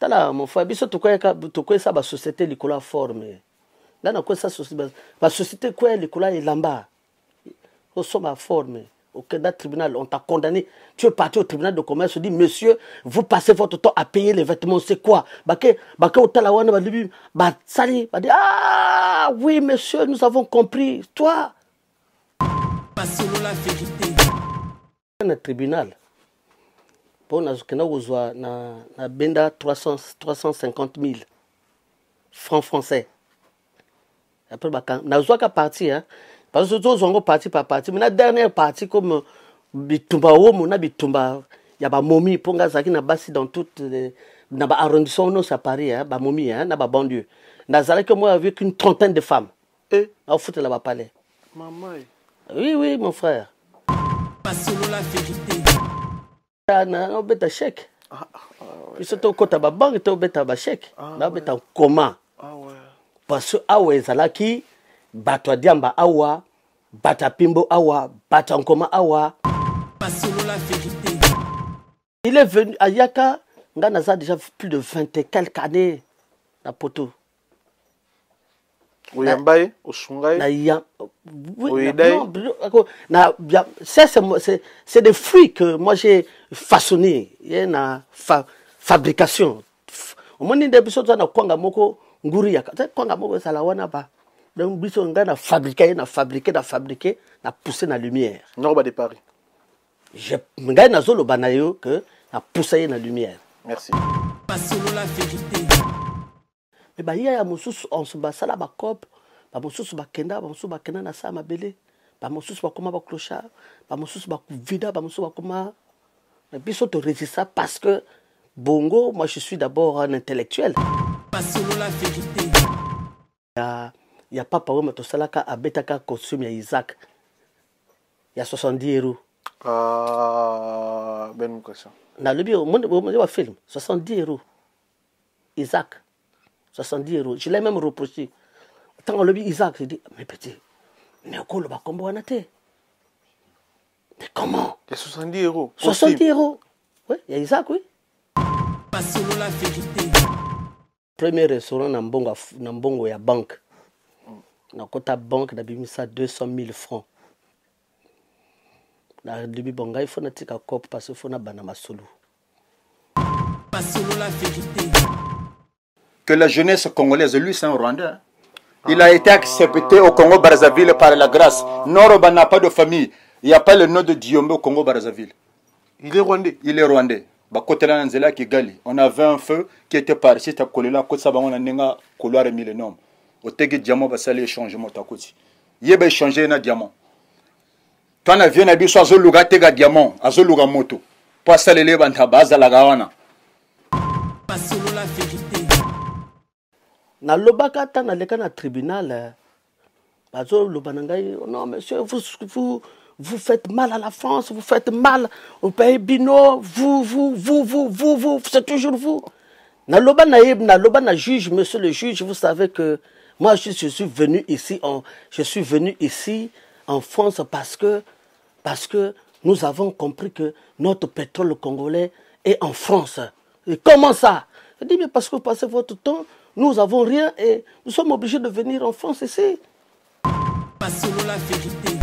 Tala mon frère, biso to quoi ça ba société likola forme. Là na quoi ça société ba société quoi likola elamba. Au somma forme. Au Canada tribunal, on t'a condamné. Tu es parti au tribunal de commerce, on dit monsieur, vous passez votre temps à payer les vêtements, c'est quoi? Ah oui monsieur, nous avons compris. Toi, un tribunal. Pour na benda 350 000 francs français. Après, na zoaka parti, hein. Parce que tous ont parti par parti. Mais la dernière partie, comme Bitumba Omo, Bitumba, il y a des momies pour Gazaki, dans toutes les arrondissements, à Paris, hein, momies, hein, dans banlieue. Nazaré que moi avec une trentaine de femmes. Et on fout là-bas palais. Maman. Oui, oui, mon frère. La vérité. On bet un chèque. Puis c'est au côté de la banque, on bet un chèque. On bet un comment. Parce que Aoué Zalaki. Batwa diamba awa, bata pimbo awa, bata nkoma awa. La vérité. Il est venu à Yaka, Nganaza déjà plus de 20 et quelques années. Na poto. Oyambaye, Osungaye. C'est des fruits que moi j'ai façonnés. Il y a une fabrication. Au moment où des personnes na kwanga moko nguri yaka. Kwanga moko salawana ba. Donc, on a fabriqué, na poussé la lumière. Non, de Paris. Je me que na poussé la lumière. Merci. La vérité. Mais bah, il y a on se bat ça là, bah, cop, bah, mon sous bah, kenda, bah, mon sous bah, kenda na sa ma belé, bah, mon sous bah, comment bah, clochard, bah, mon sous bah, vida, bah, mon sous bah, comment. Et puis, ça te résiste ça parce que, bongo, moi, je suis d'abord un intellectuel. La vérité. Il n'y a pas par exemple Salaka à Betaka costume, il y a Isaac. Il y a 70 euros. Ah, ben question. Dans le bio, mon film, 70 euros. Isaac, 70 euros. Je l'ai même reproché. Tant on le dit Isaac, j'ai dit, mais petit, mais on le va combo en athée. Mais comment? Il y a 70 euros. 70 euros. Oui, il y a Isaac, oui. La vérité. Premier restaurant dans Mbongo, il y a banque. Dans la banque, il y a 200 000 francs. Dans le début, il faut que tu cop parce qu'il faut que tu la vérité. Que la jeunesse congolaise, lui, c'est un Rwandais. Il a été accepté au Congo-Brazzaville par la grâce. Noroba n'a pas de famille. Il n'y a pas le nom de Diombe au Congo-Brazzaville. Il est rwandais. Il est rwandais. On avait un feu qui était parti à Kolela, on a un couloir et millénaire. Au tegi diamant va saler changement ta côté. Il va changer un diamant. Quand on vient à biso azoluga tega diamant, azoluga moto. Pas saler les bantabas à la gawana. La vérité. Na lobaka ta na leka na tribunal. Bazo lobanangai, non monsieur, vous faites mal à la France, vous faites mal au pays Bino, vous, c'est toujours vous. Na loba na juge, monsieur le juge, vous savez que moi je suis venu ici en France parce que nous avons compris que notre pétrole congolais est en France. Et comment ça? Je dis mais parce que vous passez votre temps, nous n'avons rien et nous sommes obligés de venir en France ici. La vérité.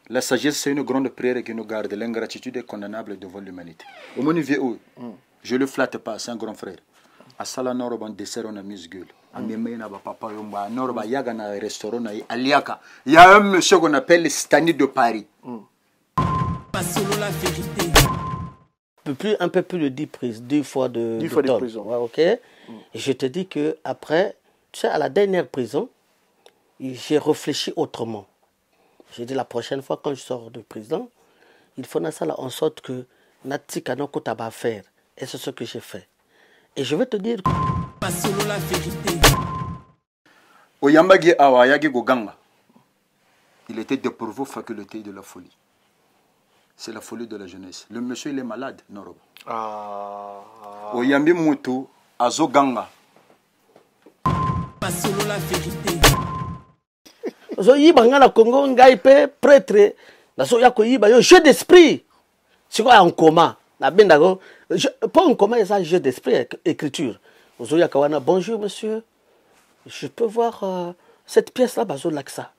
La sagesse, c'est une grande prière qui nous garde. L'ingratitude est condamnable devant l'humanité. Au mon niveau, je ne le flatte pas, c'est un grand frère. À Sala Noroban dessert, on a mis gueule. À Mémena, papa, Yomba, Noroba, Yaga, na restaurant, Aliaka. Il y a un monsieur qu'on appelle Stani de Paris. La vérité. Un peu plus de 10 fois de prison. Ouais, ok. Et je te dis que après, tu sais, à la dernière prison, j'ai réfléchi autrement. J'ai dit la prochaine fois quand je sors de prison, il faut ça en sorte que Natika no kota ba faire. Et c'est ce que j'ai fait. Et je vais te dire. La vérité. Oyambagi Awayagi Goganga. Il était dépourvu faculté de la folie. C'est la folie de la jeunesse. Le monsieur il est malade, Noroba. Oyambi Moutou Azoganga. La vérité. Zoyiba ngana Congo ngai pe prêtre na so ya ko yiba yo jeu d'esprit. C'est quoi en coma? Na benda ko Pour comment ils ont un jeu d'esprit, écriture. Bonjour monsieur, je peux voir cette pièce-là, bazo laksa,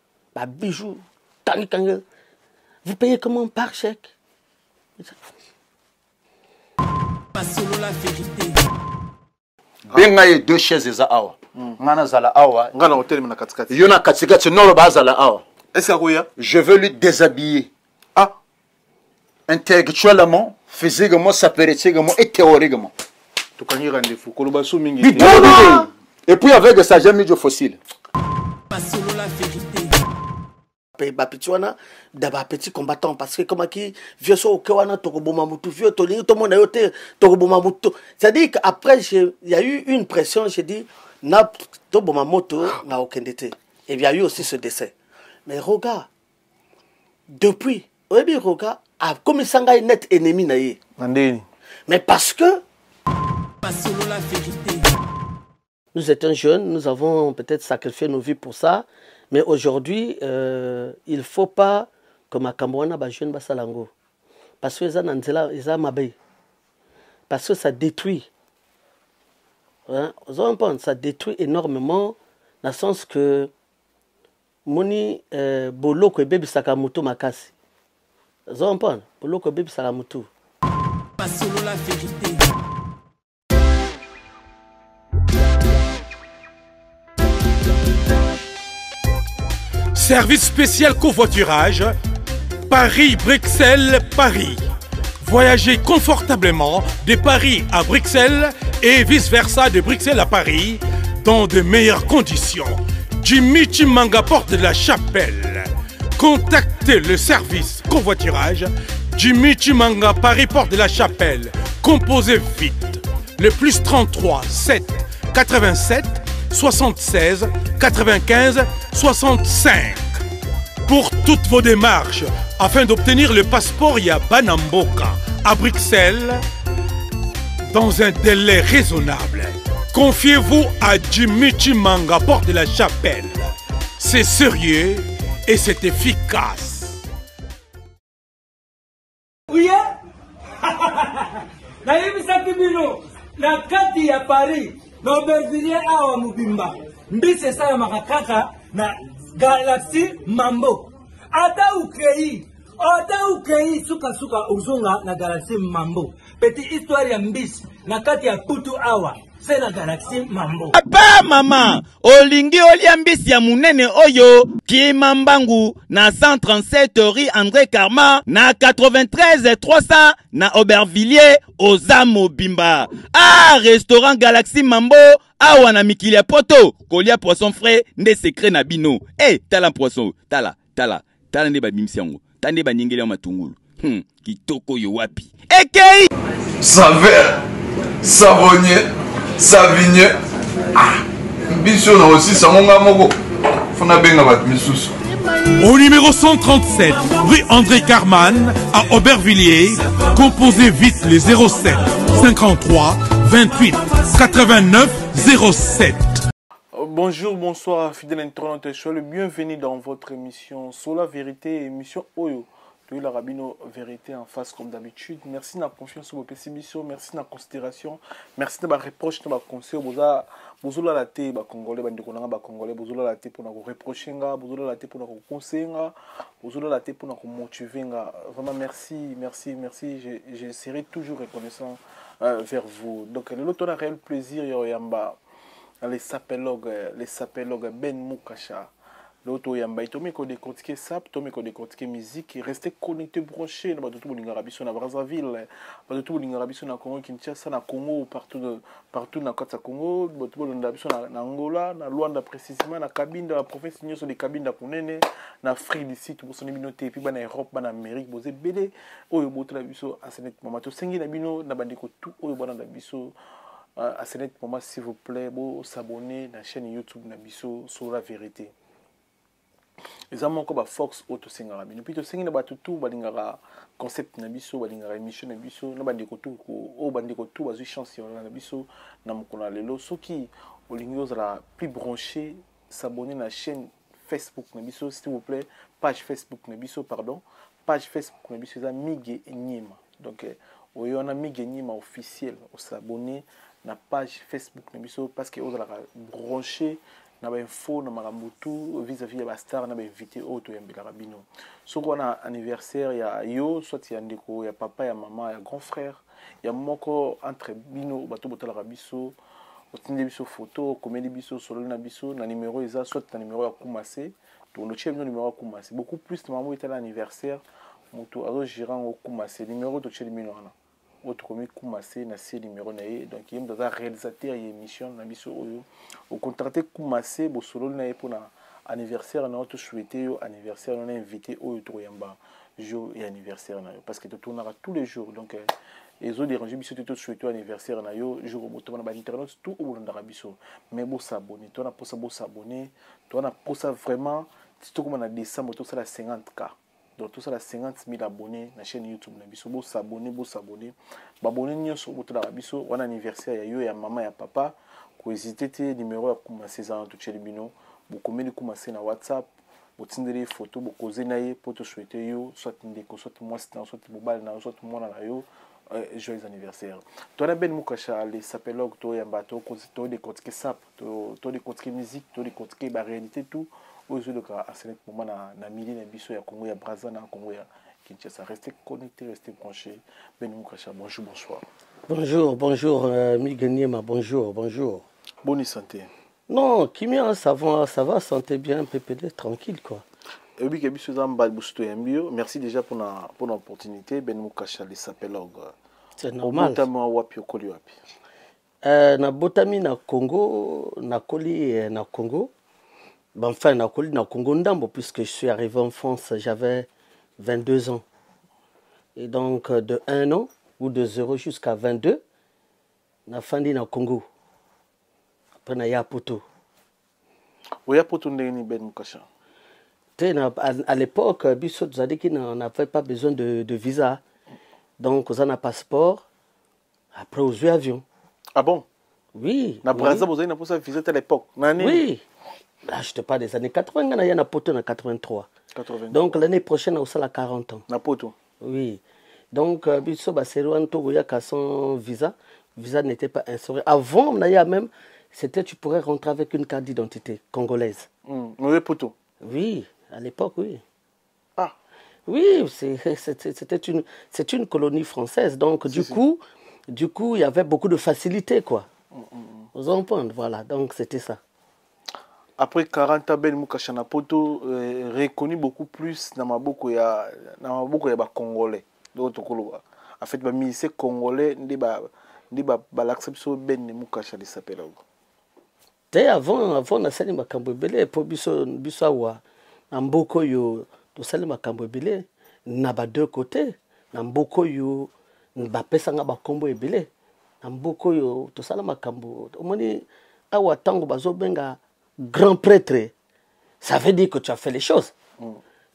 bijou, tangi. Vous payez comment par chèque? Pas solo la vérité. Benga deux chaises eza awa. Ngana zala awa. Ngana hotel na katikati. Yona katikati nolo bazala awa. Est-ce qu'il y a? Je veux lui déshabiller. Ah. Intellectuellement, physiquement, spirituellement et théoriquement. Tu connais rendez-vous. Kolobasu mingi. Et puis avec ça, j'ai mis du fossile. Pas solo la vérité. Petit wana d'abord petit combattant parce que comme qui vieux so wana tokoboma mutu vieux tolingi to mona yote tokoboma mutu, c'est-à-dire qu'après il y a eu une pression, j'ai dit na to boma moto na okendete, et il y a eu aussi ce décès. Mais Roga depuis oyebi Roga a comme sanga net ennemi na ye Mandeni. mais parce que Pas solo la vérité. nous étions jeunes, nous avons peut-être sacrifié nos vies pour ça. Mais aujourd'hui, il ne faut pas que ma Camerouna ba jeune basalango. Parce que parce que ça détruit. Hein? Ça détruit énormément, dans le sens que moni bolo ko bebi sakamuto makasi. Bolo ko bebi sakamuto. Pas solo la vérité. Service spécial covoiturage, Paris-Bruxelles-Paris. Voyagez confortablement de Paris à Bruxelles et vice-versa de Bruxelles à Paris dans de meilleures conditions. Jimmy Chimanga, porte de la Chapelle. Contactez le service covoiturage Jimmy Chimanga, Paris, porte de la Chapelle. Composez vite. Le plus 33 7 87 76 95 65. Pour toutes vos démarches, afin d'obtenir le passeport Yabanamboka à Bruxelles dans un délai raisonnable, confiez-vous à Jimmy Chimanga, porte de la Chapelle. C'est sérieux et c'est efficace. Oui, nayebisaki bino na kati ya Paris na Aubervilliers awa mobimba mbisi esalamaka kaka na Galaxy Mambo. Ata ukei suka uzunga na Galaxy Mambo. Petite histoire ya mbisi na kati ya putu awa c'est la Galaxy Mambo. Papa mama olingi olia mbisi ya munene oyo Kimambangu na 137 rue André Karma na 93 300 na Aubervilliers oza mobimba. Ah, restaurant Galaxy Mambo awa na mikili ya poto kolia poisson frais nde secret na bino. Eh, tala poisson, tala nde ba bimisi yango. Tande ba nyingeli ya matungulu. Kitoko yo wapi. Ekei Saveur, savonnier, savigné. Ah, biso na aussi sangonga moko. Fona benga bat misusu. Au numéro 137, rue André Carman, à Aubervilliers, composez vite les 07 53 28 89 07. Bonjour, bonsoir, fidèles internautes, soyez le bienvenu dans votre émission Sur la vérité, émission Oyo. De la Rabino vérité en face comme d'habitude. Merci de la confiance sur vos émissions, merci de la considération, merci de la reproche, de la conseil. Vous la laté, Congolais, Congolais, vous la laté pour nous reprocher, vous la laté pour nous conseiller, vous la laté pour nous motiver. Vraiment merci. Je serai toujours reconnaissant vers vous. Donc, l'autre a un réel plaisir, Yamba, les sapélogues Ben Moukasha. L'auto yamba itome ko décortiquer sap, tome ko décortiquer musique, rester connecté branché na batutu bolinga rabiso na Brazzaville, batutu bolinga rabiso na Congo Kinshasa na Congo partout na kata Congo, batutu bolinga rabiso na Angola, na Luanda précisément na Cabinda, la province nyonso de Cabinda kunene, na Afrique du Sud, boso minoté puis na Europe, na Amérique, boze belé oyo boto na biso asenet mama to sengi na bino na bandeko tout oyo bana na biso asenet mama s'il vous plaît, bo s'abonner na chaîne YouTube na biso Sur la vérité. Les amants comme Fox auto singara bino puis to singi na batutu balingara concept na biso balingara émission na biso na bandeko tout o bandeko tout bazui chance na biso na mokona lelo soki olingi ozala plus branché s'abonner na chaîne Facebook na biso s'il vous plaît, page Facebook na biso pardon, page Facebook na biso za Mige Enyima. Donc on a mis gagné ma officiel au s'abonner na page Facebook na biso parce que on a branché na ba info na marambutu vis-à-vis ya star na ba invité auto ya mbila rabino so on a anniversaire ya yo soit ya ndeko ya papa ya maman ya grand frère ya moko entre bino bato botala biso otinde biso photo komedi biso solo na biso na numéro eza soit na numéro ya kumase to no chef numéro ya kumase beaucoup plus na maman était l'anniversaire moto azo girant au kumase numéro to chef numéro na autre comme kumase na si numéro na ye donc il y a dans un réalisateur et émission na biso oyo au contracter kumase bo solo na ye pour na anniversaire na auto souhaiter yo anniversaire on a invité oyo to yamba jour et anniversaire na yo parce que tu tournera tous les jours donc les autres dérangés biso tout souhaiter anniversaire na yo jour au moto na ba internet tout au ndara biso mais bo s'abonner toi na pour ça bo s'abonner toi na pour ça vraiment tout comme en décembre tout ça la 50K. Donc tout ça la 50 000 abonnés na chaîne YouTube na biso bo s'abonner ba abonner nyonso boto la biso on anniversaire ya yo ya maman ya papa ko hésiter te numéro ya commencer ça tout chez bino bo komeli commencer na WhatsApp bo tindere photo bo koze na ye pour te souhaiter yo soit ndeko soit moi soit mobile na soit mona na yo joyeux anniversaire. Toi na ben mukasha les s'appelle to ya bato ko to de côté sap to de côté musique to de côté ba réalité tout aujourd'hui à ce moment na milieu na biso ya Congo ya Brazza na Congo ya Kinshasa restez connectés restez branchés ben mukasha bonjour bonjour Migeniema bonjour bonne santé non Kimia ça va santé bien PPD tranquille quoi. Oui, merci déjà pour l'opportunité. Ben Mukasha les s'appelle c'est normal. Na botami na Congo, na koli na Congo. Ben, enfin na koli na Congo ndambo puisque je suis arrivé en France, j'avais 22 ans. Et donc de 1 an ou de 0 jusqu'à 22, na fandi na Congo. Après na ya poto. Oui, ya poto ndeni Ben Mukasha. À l'époque, on n'avait pas besoin de visa. Donc, on a un passeport. Après, on a un avion. Ah bon? Oui. Na Brazza, vous avez un visa à l'époque? Oui. Là, je te parle des années 80. Il y a un poteau en 83. Donc, l'année prochaine, on a 40 ans. Na poto? Oui. Donc, Bisso Baserouan Togoya a son visa. Le visa n'était pas instauré. Avant, même, c'était tu pourrais rentrer avec une carte d'identité congolaise. Oui, poto? Oui. À l'époque, oui. Ah. Oui, c'est une colonie française. Donc, du coup, il y avait beaucoup de facilité, quoi. Vous comprenez, voilà. Donc, c'était ça. Après 40 ans, Ben Mukasha Poto reconnu beaucoup plus dans ma boucle, il y a Congolais. En fait, les ministères congolais, l'acceptation Ben Mukasha s'appelle. Avant, on a sali makambo belé pour bisawa. Namboko yo to sali makambo ebele na ba deux côtés namboko yo ba pesanga ba kombo ebele namboko yo to sala makambo omoni awa tango bazo benga grand prêtre ça veut dire que tu as fait les choses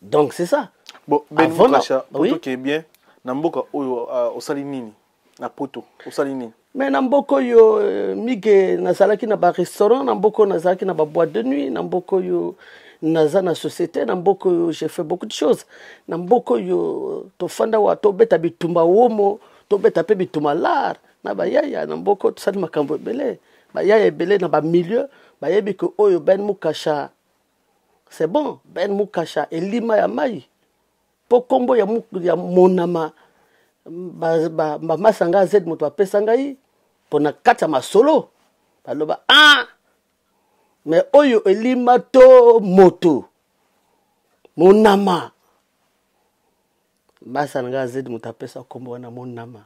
donc c'est ça bon Ben Mukasha poto qui est bien namboka oyo osali nini na poto osali nini mais namboko yo mige nazalaki na ba restaurant namboko nazalaki na ba boîte de nuit namboko yo naza na société namboko j'ai fait beaucoup de choses namboko yo to fanda wa to beta bitumba womo to beta pe bituma lar na ba yaya namboko to sali makambo belé ba yaya belé na ba milieu ba yebi ko oyo Ben Mukasha c'est bon Ben Mukasha elima ya mai po kombo ya monama ba masanga z moto apesanga yi pona kata masolo baloba mais oyo elima to moto monama basanga z moto apesa kombo wana monama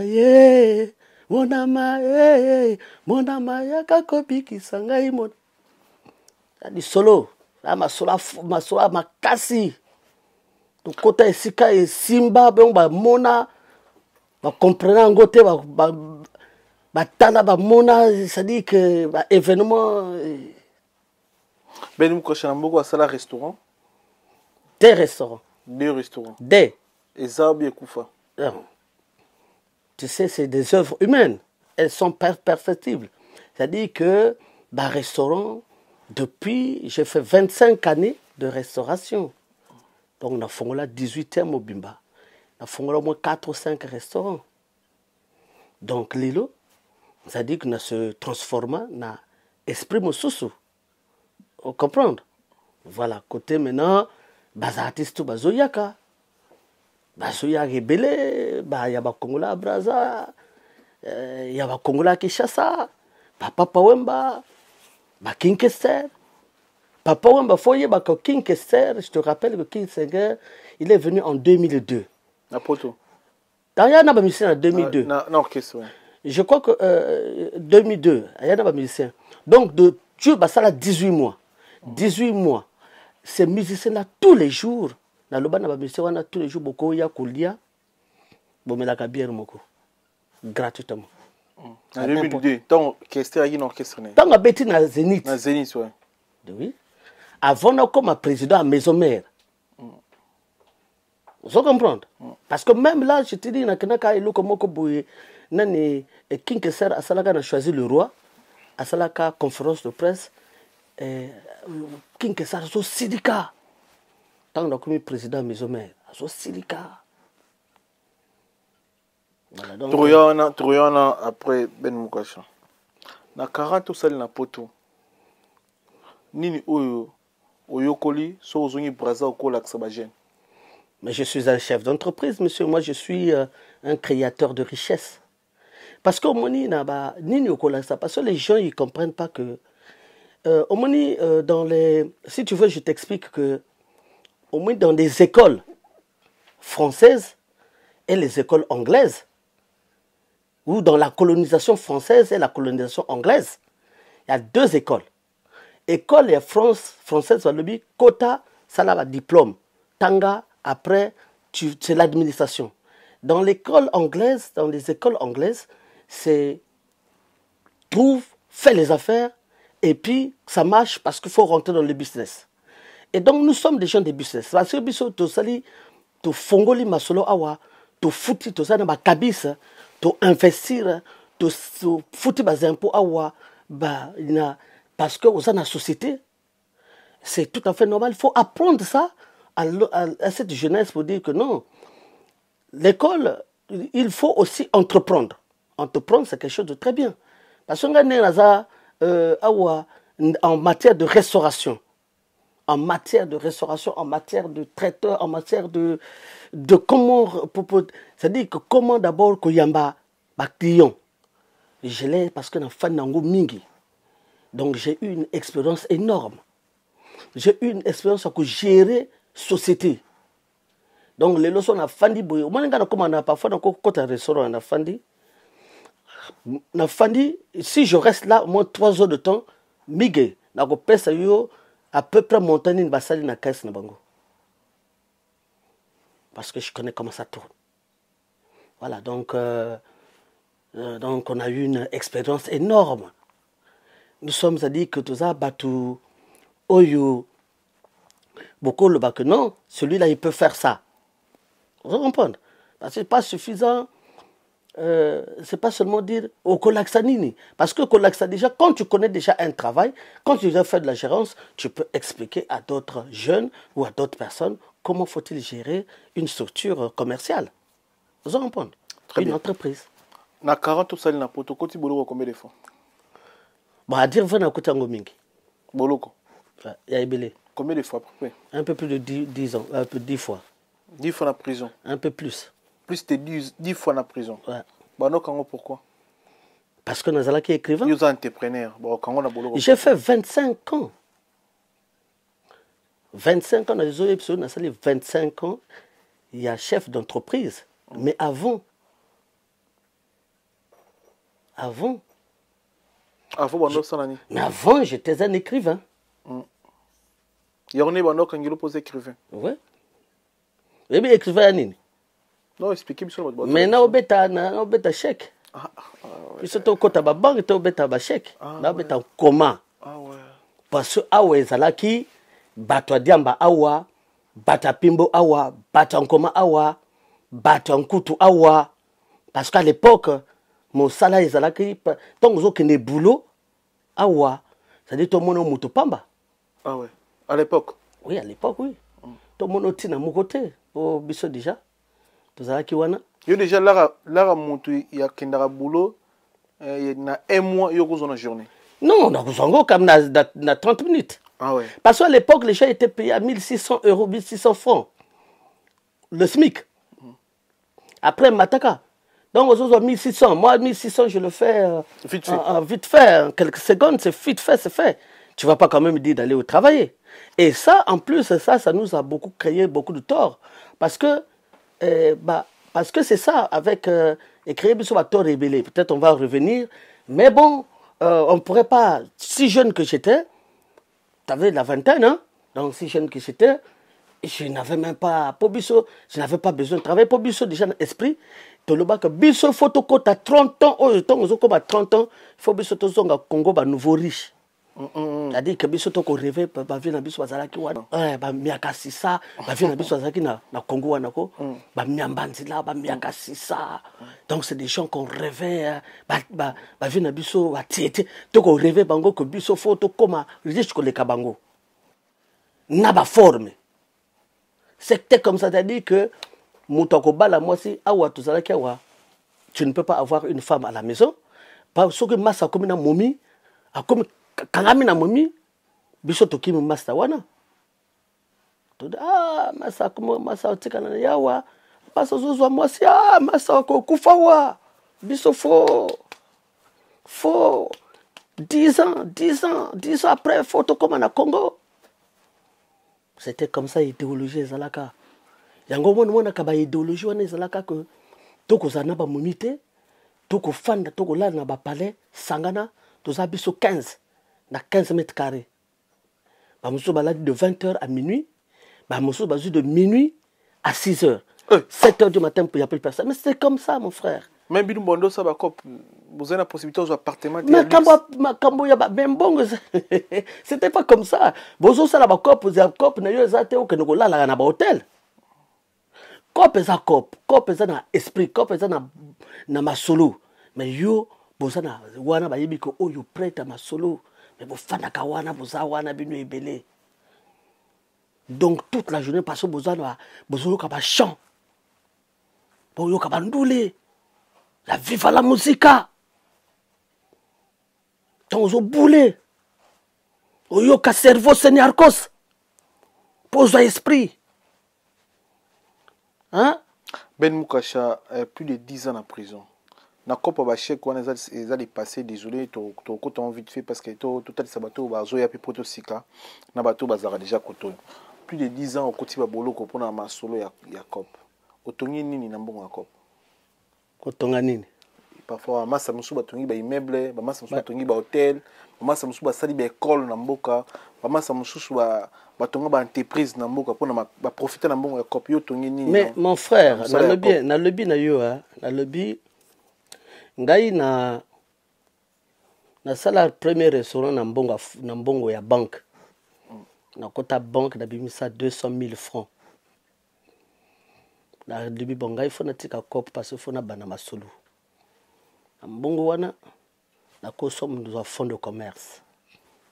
ye monama ya kakobiki sangai mon di solo la masolo makasi to kota esika esimba ba mona ba comprendre ngote ba tala ba mona c'est-à-dire que ba événement Ben Mukasha Nambogo a sala restaurant des restaurants et ça bien Koufa. Tu sais c'est des œuvres humaines elles sont perfectibles c'est-à-dire que ba restaurant depuis j'ai fait 25 années de restauration donc on a fait la 18e au Bimba a fongola au moins 4 ou 5 restaurants. Donc lilo, ça dit que na se transforma na esprit mosusu. Vous comprenez? Voilà, côté maintenant, bas artistes bazoyaka. Bazoya rebelle, bah y a ba Kongola Braza, y a ba Kongola Kinshasa, Papa Wemba, ba King Kester. Papa Wemba foye ba King Kester, je te rappelle que King Kester, il est venu en 2002. Na poto. D'ailleurs, il y a musicien en 2002. Na orchestre. Je crois que 2002, il y a un musicien. Donc, de Dieu, bah, ça a 18 mois. 18 mois. Ces musiciens-là, tous les jours, dans le bas de la musicien, on a tous les jours, beaucoup de Koulia, bon, mais la bière, moko. Gratuitement. En 2002, tant orchestre, il y a une orchestre. Tant que Betty na Zénith. Na Zénith, oui. Oui. Avant, on a comme président à Maison Mère. Vous comprenez? Parce que même là, je te dis, il y a King Kesser a choisi le roi, à la conférence de presse, King Kesser a Silika. Tant qu'on a président Maison Mère, a Silika. Troyana après Ben Moukasha. Na 40 sali na poto. Nini oyo oyokoli so ozongi braza okola ksabagène. Mais je suis un chef d'entreprise, monsieur. Moi, je suis un créateur de richesse. Parce qu'au Moni, parce que les gens ils ne comprennent pas que. Au Moni, si tu veux, je t'explique que. Au moins, dans les écoles françaises et les écoles anglaises, ou dans la colonisation française et la colonisation anglaise, il y a 2 écoles. École et française, le quota, ça là, diplôme. Tanga, après, c'est l'administration. Dans l'école anglaise, dans les écoles anglaises, c'est trouve, fais les affaires, et puis ça marche parce qu'il faut rentrer dans le business. Et donc nous sommes des gens de business. Parce que tu sali, tu fongoli masolo awa, tu fouti, tu sali ma cabisse, tu investir, tu fouti bas impôts awa, parce que aux la société, c'est tout à fait normal. Il faut apprendre ça à cette jeunesse pour dire que non, l'école, il faut aussi entreprendre. Entreprendre, c'est quelque chose de très bien. Parce qu'on a en matière de restauration, en matière de traiteur, en matière de comment, c'est-à-dire que comment d'abord que yamba client. Je l'ai parce que dans fan nango mingi. Donc j'ai eu une expérience énorme. J'ai eu une expérience à gérer société. Donc les leçons à Fandi boy. Au moins quand on a parfois dans côté restaurant à Fandi. Na Fandi, si je reste là au moins 3 heures de temps, migé, na ko pesa yo à peu près montagne une basali na caisse na bango. Parce que je connais comment ça tourne. Voilà, donc on a eu une expérience énorme. Nous sommes à dire que tout ça batou oyo beaucoup le que non, celui-là il peut faire ça. Vous comprenez? Parce que c'est pas suffisant. C'est pas seulement dire au Kolaksanini. Parce que Kolaksa, déjà, quand tu connais déjà un travail, quand tu as fait de la gérance, tu peux expliquer à d'autres jeunes ou à d'autres personnes comment faut-il gérer une structure commerciale. Vous comprenez? Une entreprise. Na 40 ou sali na poto, koti boloko combien de fois? Bon, à dire, venez à côté Mingi. Boloko. Combien de fois à peu près? Un peu plus de 10 ans, un peu 10 fois. 10 fois en prison? Un peu plus. Plus de 10 fois en prison? Ouais. Bah non, pourquoi? Parce que nous sommes écrivains. Nous sommes entrepreneurs. J'ai fait 25 ans. 25 ans dans les autres épisodes, nous sommes 25 ans. Il y a chef d'entreprise. Mais avant, mais avant, j'étais un écrivain. Il y a un écrivain. Oui. Oui, mais écrivain, Nini. Non, expliquez-moi sur votre mais na obeta chèque. Puis c'est au côté de la banque, tu obeta chèque. Na obeta comment? Parce que awa ezalaki bato diamba awa, bata pimbo awa, bata nkoma awa, bata nkutu awa. Parce qu'à l'époque, mon salaire ezalaki tant que vous boulot awa, ça dit tout le monde mutu pamba. Ah ouais. À l'époque? Oui, à l'époque, oui. Tout le monde tina mon côté, au biso déjà. tozalaki wana yo déjà lara moto ya kendaka boulot na un mois yo kozwa na journée. Non, on comme na 30 minutes. Ah ouais. Parce qu'à l'époque, les gens étaient payés à 1600 euros, 1600 francs. Le SMIC. Après Mataka. Donc, aux autres, 1600. Moi, 1600, je le fais vite fait. Vite fait. En quelques secondes, c'est vite fait, c'est fait. Tu ne vas pas quand même dire d'aller au travail. Et ça, en plus, ça nous a beaucoup créé beaucoup de tort. Parce que c'est ça, avec créer sur la tort rébellé. Peut-être on va revenir. Mais bon, on ne pourrait pas, si jeune que j'étais, tu avais la vingtaine, hein? Donc si jeune que j'étais, je n'avais même pas, pour Bisso, je n'avais pas besoin de travailler. Pour Bisso, déjà dans l'esprit, tu le que Bisso, photo quand tu as 30 ans, oh, comme à 30 ans, il faut Bisso, tu as Congo, nouveau riche. C'est-à-dire que Bisso, tu as rêvé, tu as vu dans Bisso, tu as vu dans Miakasisa, tu as vu dans Bisso, tu as dans Congo, tu as vu dans Miambanzila, tu as vu dans Miakasisa. Donc c'est des gens qu'on rêvait, tu as vu dans Bisso, tu as rêvé que Bisso, photo comme riche que les Kabango. N'a pas forme. C'était comme ça, c'est-à-dire que Moutokobala, moi, si tu ne peux pas avoir une femme à la maison, parce que Massa comme une momie, comme Kangamina momie, Bisoto Kim Masta Wana. Ah, Massa comme Massa Tikana Yawa, Massa Zozo, moi, si, ah, Massa Kufawa, Bisofo, faux. 10 ans après, photo comme en Congo. C'était comme ça, idéologie Zalaka. Yango mona kaba idéologie wana Zalaka que toko zana ba monité, toko fanda, toko la na ba palais, sangana, toza biso 15 na 15 mètres carrés. Ba muso balade de 20h à minuit, ba muso bazu de minuit à 6h. 7h du matin pour y appeler personne. Mais c'est comme ça mon frère. Même Bidou Bondo ça ba cop, vous avez la possibilité aux appartements. Mais kambo ya ba bembongo c'était pas comme ça. Bozo ça la ba cop, za cop na yo za te o ke no la na ba hôtel. Cop eza cop eza na esprit, cop eza na masolo. Mais yo boza na wana ba yebi ko o yo prête à masolo. Mais bo fana ka wana boza wana binu ebele. Donc toute la journée parce que boza na bozo ka ba chant. Bo yo ka ba ndule. La viva la musica. Tonzo boulé. Oyo ka cerveau seniorkos. Pose esprit. Hein? Ben Moukacha, plus de 10 ans en prison. Na kopa ba chèque wana eza dépassé, désolé, to koto vite fait parce que to total sabato ba zo ya pe proto sika na bato bazara déjà koto. Plus de 10 ans au koti ba boloko pona masolo ya cop. Otongi nini na mbongo ya cop? Kotonga nini? Parfois massa musu batongi ba immeuble, ba massa musu batongi ba hôtel, ba massa musu ba sali ba école na mboka, ba massa musu batonga ba entreprise na mboka pona ba profiter na mbongo ya cop yo tongi nini? Mais mon frère, na lobby na yo ha, na lobby ngai na sala premier restaurant na mbongo ya banque. Na kota banque na bimisa 200 000 francs. Na lobby bongai fona tika cop parce que fona bana masolo. Na mbongo wana na consomme nous fonds de commerce.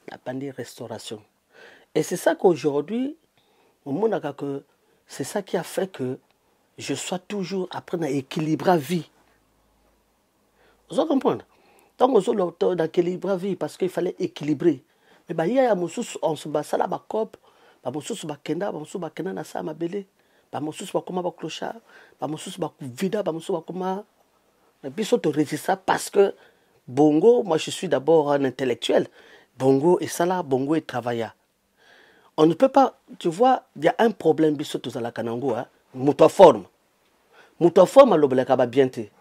Na pandi restauration. Et c'est ça qu'aujourd'hui que c'est ça qui a fait que je sois toujours après à équilibrer la vie. Vous comprenez? Donc on a équilibrer la vie parce qu'il fallait équilibrer. Mais bah il y a on se bat ça là ba cop, ba mosusu ba kenda na sa mabele, ba mosusu ba koma ba clochard, ba mosusu ba vida, ba mosusu ba koma. Et puis ça te résiste ça parce que Bongo, moi je suis d'abord un intellectuel. Bongo et ça là, Bongo est travaillant. On ne peut pas, tu vois, il y a un problème biso to la kanango hein, motoforme. Motoforme lo belaka ba bienté.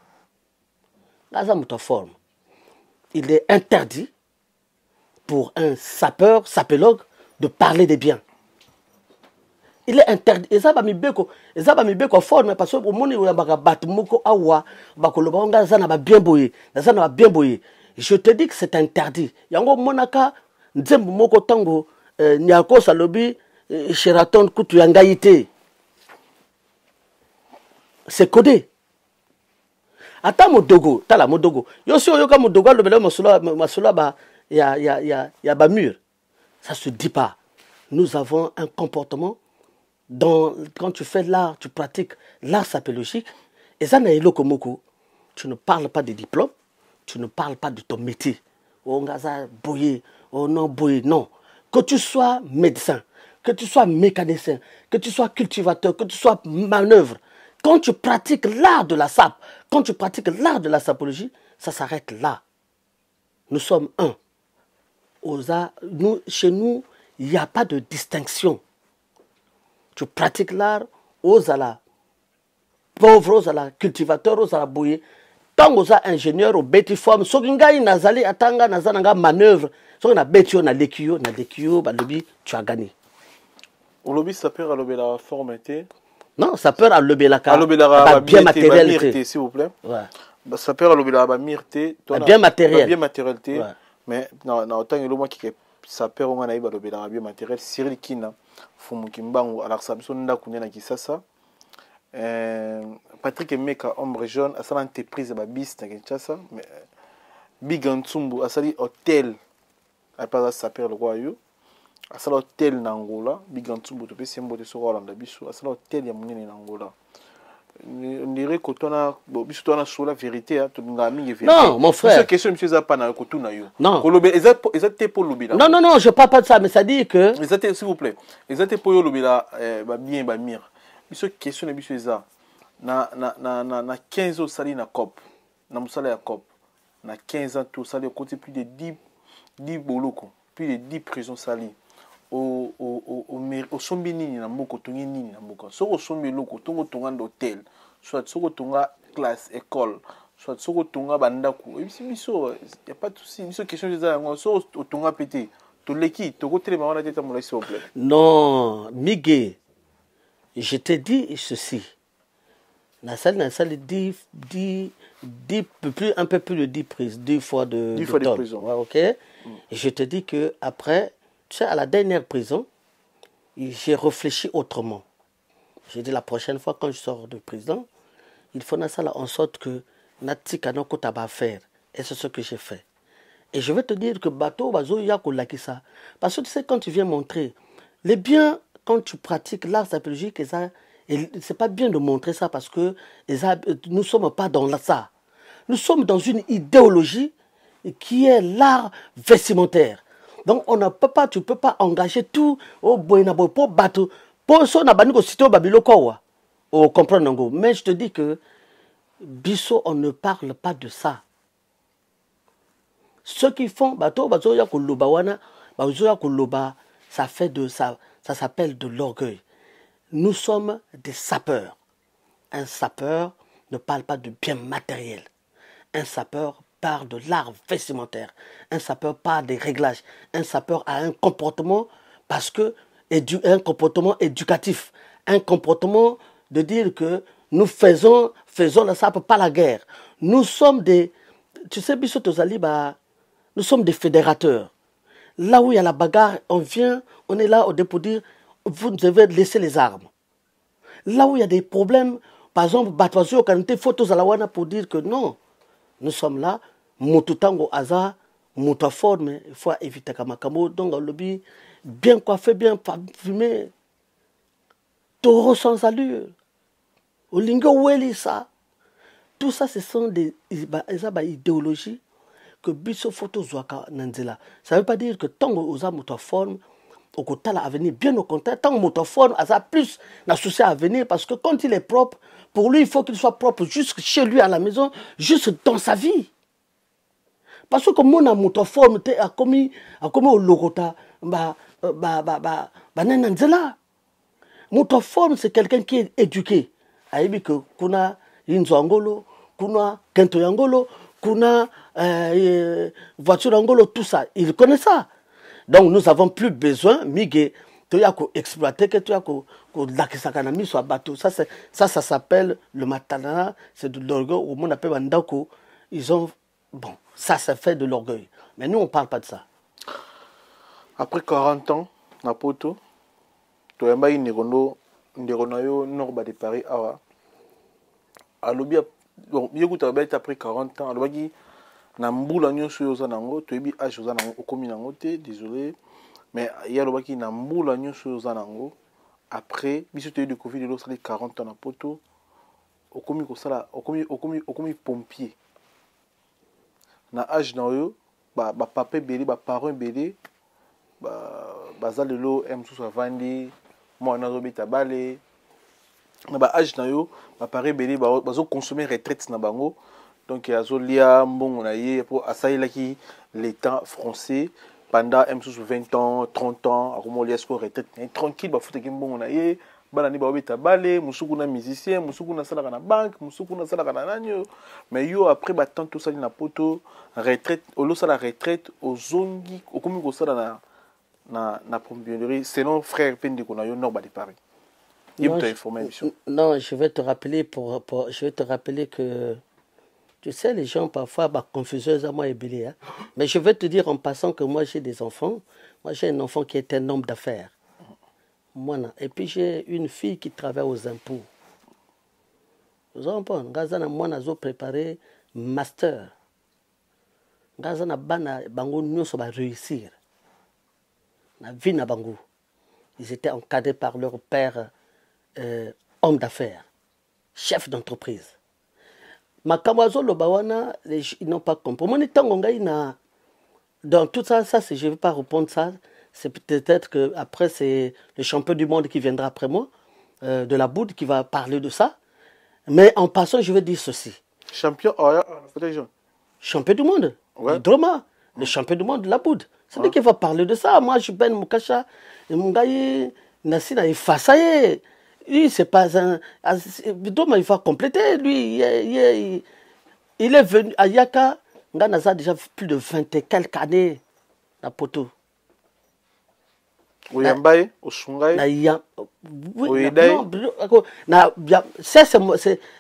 Là ça motoforme. Il est interdit pour un sapélogue de parler des biens. Il est interdit. Et ça va mi beko forme parce que au monde où ba bat moko awa ba ko lo ba nga za na ba bien boyé. Ça na ba bien boyé. Je te dis que c'est interdit. Yango monaka nzembo moko tango Nyako Salobi, Sheraton Kutu Yangaïté. C'est codé. Attends Modogo, tala Modogo. Yo si yoka Modogo le belo masula ba ya ba mur. Ça se dit pas. Nous avons un comportement quand tu fais l'art, tu pratiques l'art sapéologique, et ça n'a pas tu ne parles pas de diplôme, tu ne parles pas de ton métier. Oh, ngaza boye, oh non, boye, non. Que tu sois médecin, que tu sois mécanicien, que tu sois cultivateur, que tu sois manœuvre, quand tu pratiques l'art de la sape, quand tu pratiques l'art de la sapologie, ça s'arrête là. Nous sommes un. Chez nous, il n'y a pas de distinction. Tu pratiques l'art, aux ala pauvre, aux ala cultivateur, aux ala boye. Tant aux ingénieurs, aux bêtiformes, soginga nazali atanga nazananga manœuvre, so na betio na lekio, balobi, tu as gagné. Au lobby, ça peut relever la formalité. Non, ça peut relever la bien matérialité, s'il vous plaît. Ouais. Ça peut relever la myrté, bien matériel. Bien matérialité. Ouais. Mais dans autant que moi qui ça peut on a relever la bien matériel. Cyril Kina, Fumukimbangu, alors ça besoin de connaître qui ça. Patrick Emeka, Ombre Jaune, à sa entreprise à bis na Kinshasa, mais Big Ntsumbu, à sa hôtel, à pas ça peut le royaume. À ça l'hôtel n'Angola, Big Ntsumbu, tu peux symbole de ce rôle en Dabisu, à ça l'hôtel ya munene n'Angola. On dirait que tu as bisu tu as sur la vérité, tu n'as mis vérité. Non, mon frère. Cette question monsieur Zapa na ko tu na yo. Non. Exact pour lobila. Non, je parle pas de ça, mais ça dit que exact s'il vous plaît. Exact pour yo lobila ba bien ba mir. Biso question na bisu za na 15 ans sali na COP. Na musala ya COP. Na 15 ans tout sali côté plus de 10 boloko, plus de 10 prisons sali. Au sombi nini na mboko tongi nini na mboko soko sombi loko tongo tonga d'hôtel soit soko tonga classe école soit soko tonga bandaku et biso y a pas de souci biso question de ça soko tonga pété to leki to ko télé bana tête mon s'il vous plaît. Non, Miguel, je te dis ceci. La salle dit un peu plus de 10 prises, 10 fois de prison. Ouais, OK. Et je te dis que après, tu sais, à la dernière prison, j'ai réfléchi autrement. J'ai dit la prochaine fois quand je sors de prison, il faut ça en sorte que Natika no kota ba faire. Et c'est ce que j'ai fait. Et je vais te dire que bateau bazo yako lakisa. Parce que tu sais quand tu viens montrer les biens quand tu pratiques l'art sapéologique et ça, c'est pas bien de montrer ça parce que nous sommes pas dans ça. Nous sommes dans une idéologie qui est l'art vestimentaire. Donc on ne peut pas, tu peux pas engager tout au boinabo pour bateau pour ça na baniko sito babiloko au comprendre. Mais je te dis que biso on ne parle pas de ça. Ceux qui font bateau bazo ya koloba wana bazo ya koloba ça fait de ça s'appelle de l'orgueil. Nous sommes des sapeurs. Un sapeur ne parle pas de bien matériel. Un sapeur parle de l'art vestimentaire. Un sapeur parle des réglages. Un sapeur a un comportement parce que un comportement éducatif. Un comportement de dire que nous faisons la sape, pas la guerre. Nous sommes des... Tu sais, Bissot Ozali, nous sommes des fédérateurs. Là où il y a la bagarre, on est là pour dire, vous devez laisser les armes. Là où il y a des problèmes, par exemple, Batouazio, quand on était photos à la Wana pour dire que non, nous sommes là, Motutango Aza, Moutaforme, il faut éviter Kamakamo, donc le lobby, bien coiffé, bien fumé, taureau sans allure, Olingo Weli, ça. Tout ça, ce sont des idéologies que Bisso Photo Zouaka Nanzela. Ça ne veut pas dire que tant que Oza Moutaforme, au côté de l'avenir, bien au contraire, tant que Moutaforme a plus d'associé à venir, parce que quand il est propre, pour lui, il faut qu'il soit propre juste chez lui à la maison, juste dans sa vie. Parce que mon Moutaforme a commis au Logota, Nanzela. Moutaforme, c'est quelqu'un qui est éduqué. Aïbi que kuna Inzo Angolo, kuna Kento Angolo, kuna voiture Angolo, tout ça. Il connaît ça. Donc nous n'avons plus besoin, Miguel, tu as exploiter, que tu as lakisakana sur bateau. Ça s'appelle le matana, c'est de l'orgueil, au monde appelle Bandako. Ils ont, bon, ça fait de l'orgueil. Mais nous, on ne parle pas de ça. Après 40 ans, Napoto, tu as eu Nerono Norba de Paris, Awa. Alobi, bon, après 40 ans, Alobi, Namboula nyonso yoza nango to ebi age yoza nango okomi nango te désolé mais ya lobaki Namboula nyonso yoza nango après biso te de Covid de ça 40 ans na poto okomi ko sala okomi pompier na âge na yo ba papa belé ba parents belé baza lelo msusu avandi mwana azobeta bale na ba âge na yo ba parents belé bazo consommer retraite na bango donc azolia mbongo na ye pour asailaki l'état français pendant msusu 20 ans 30 ans akomolia sko retraite tranquille ba futaki mbongo na ye bana ni baobeta bale musuku na musicien musuku na salaka na banque musuku na salaka na nanyo mais yo après ba tant tout ça na poto retraite olo sala retraite ozongi okomi ko sala na pompionnerie sinon frère pendi ko na yo nord ba de Paris. Non, je vais te rappeler je vais te rappeler que tu sais les gens parfois confuseurs à moi et Billy, hein? Mais je vais te dire en passant que moi j'ai des enfants. Moi j'ai un enfant qui est un homme d'affaires. Et puis j'ai une fille qui travaille aux impôts. Vous comprenez? Gazana moi nazo préparé master. Gazana bana bango nyonso ba réussir. Na vie na bango. Ils étaient encadrés par leur père homme d'affaires, chef d'entreprise. Makamazo lobawana ils n'ont pas compris. Mon tango ngai na dans tout ça je vais pas répondre ça. C'est peut-être que après c'est le champion du monde qui viendra après moi, de la Boude qui va parler de ça. Mais en passant, je vais dire ceci. Champion du monde, ouais. Du drama, le champion du monde de la Boude. C'est lui qui va parler de ça. Moi, je ben Moukacha, Mungaï, Nassina, il façaye. Lui, c'est pas un. Drama, il va compléter. Lui, il est venu à Yaka. Nganaza déjà plus de 20 et quelques années. La poteau. Oyambaye, Osungaye.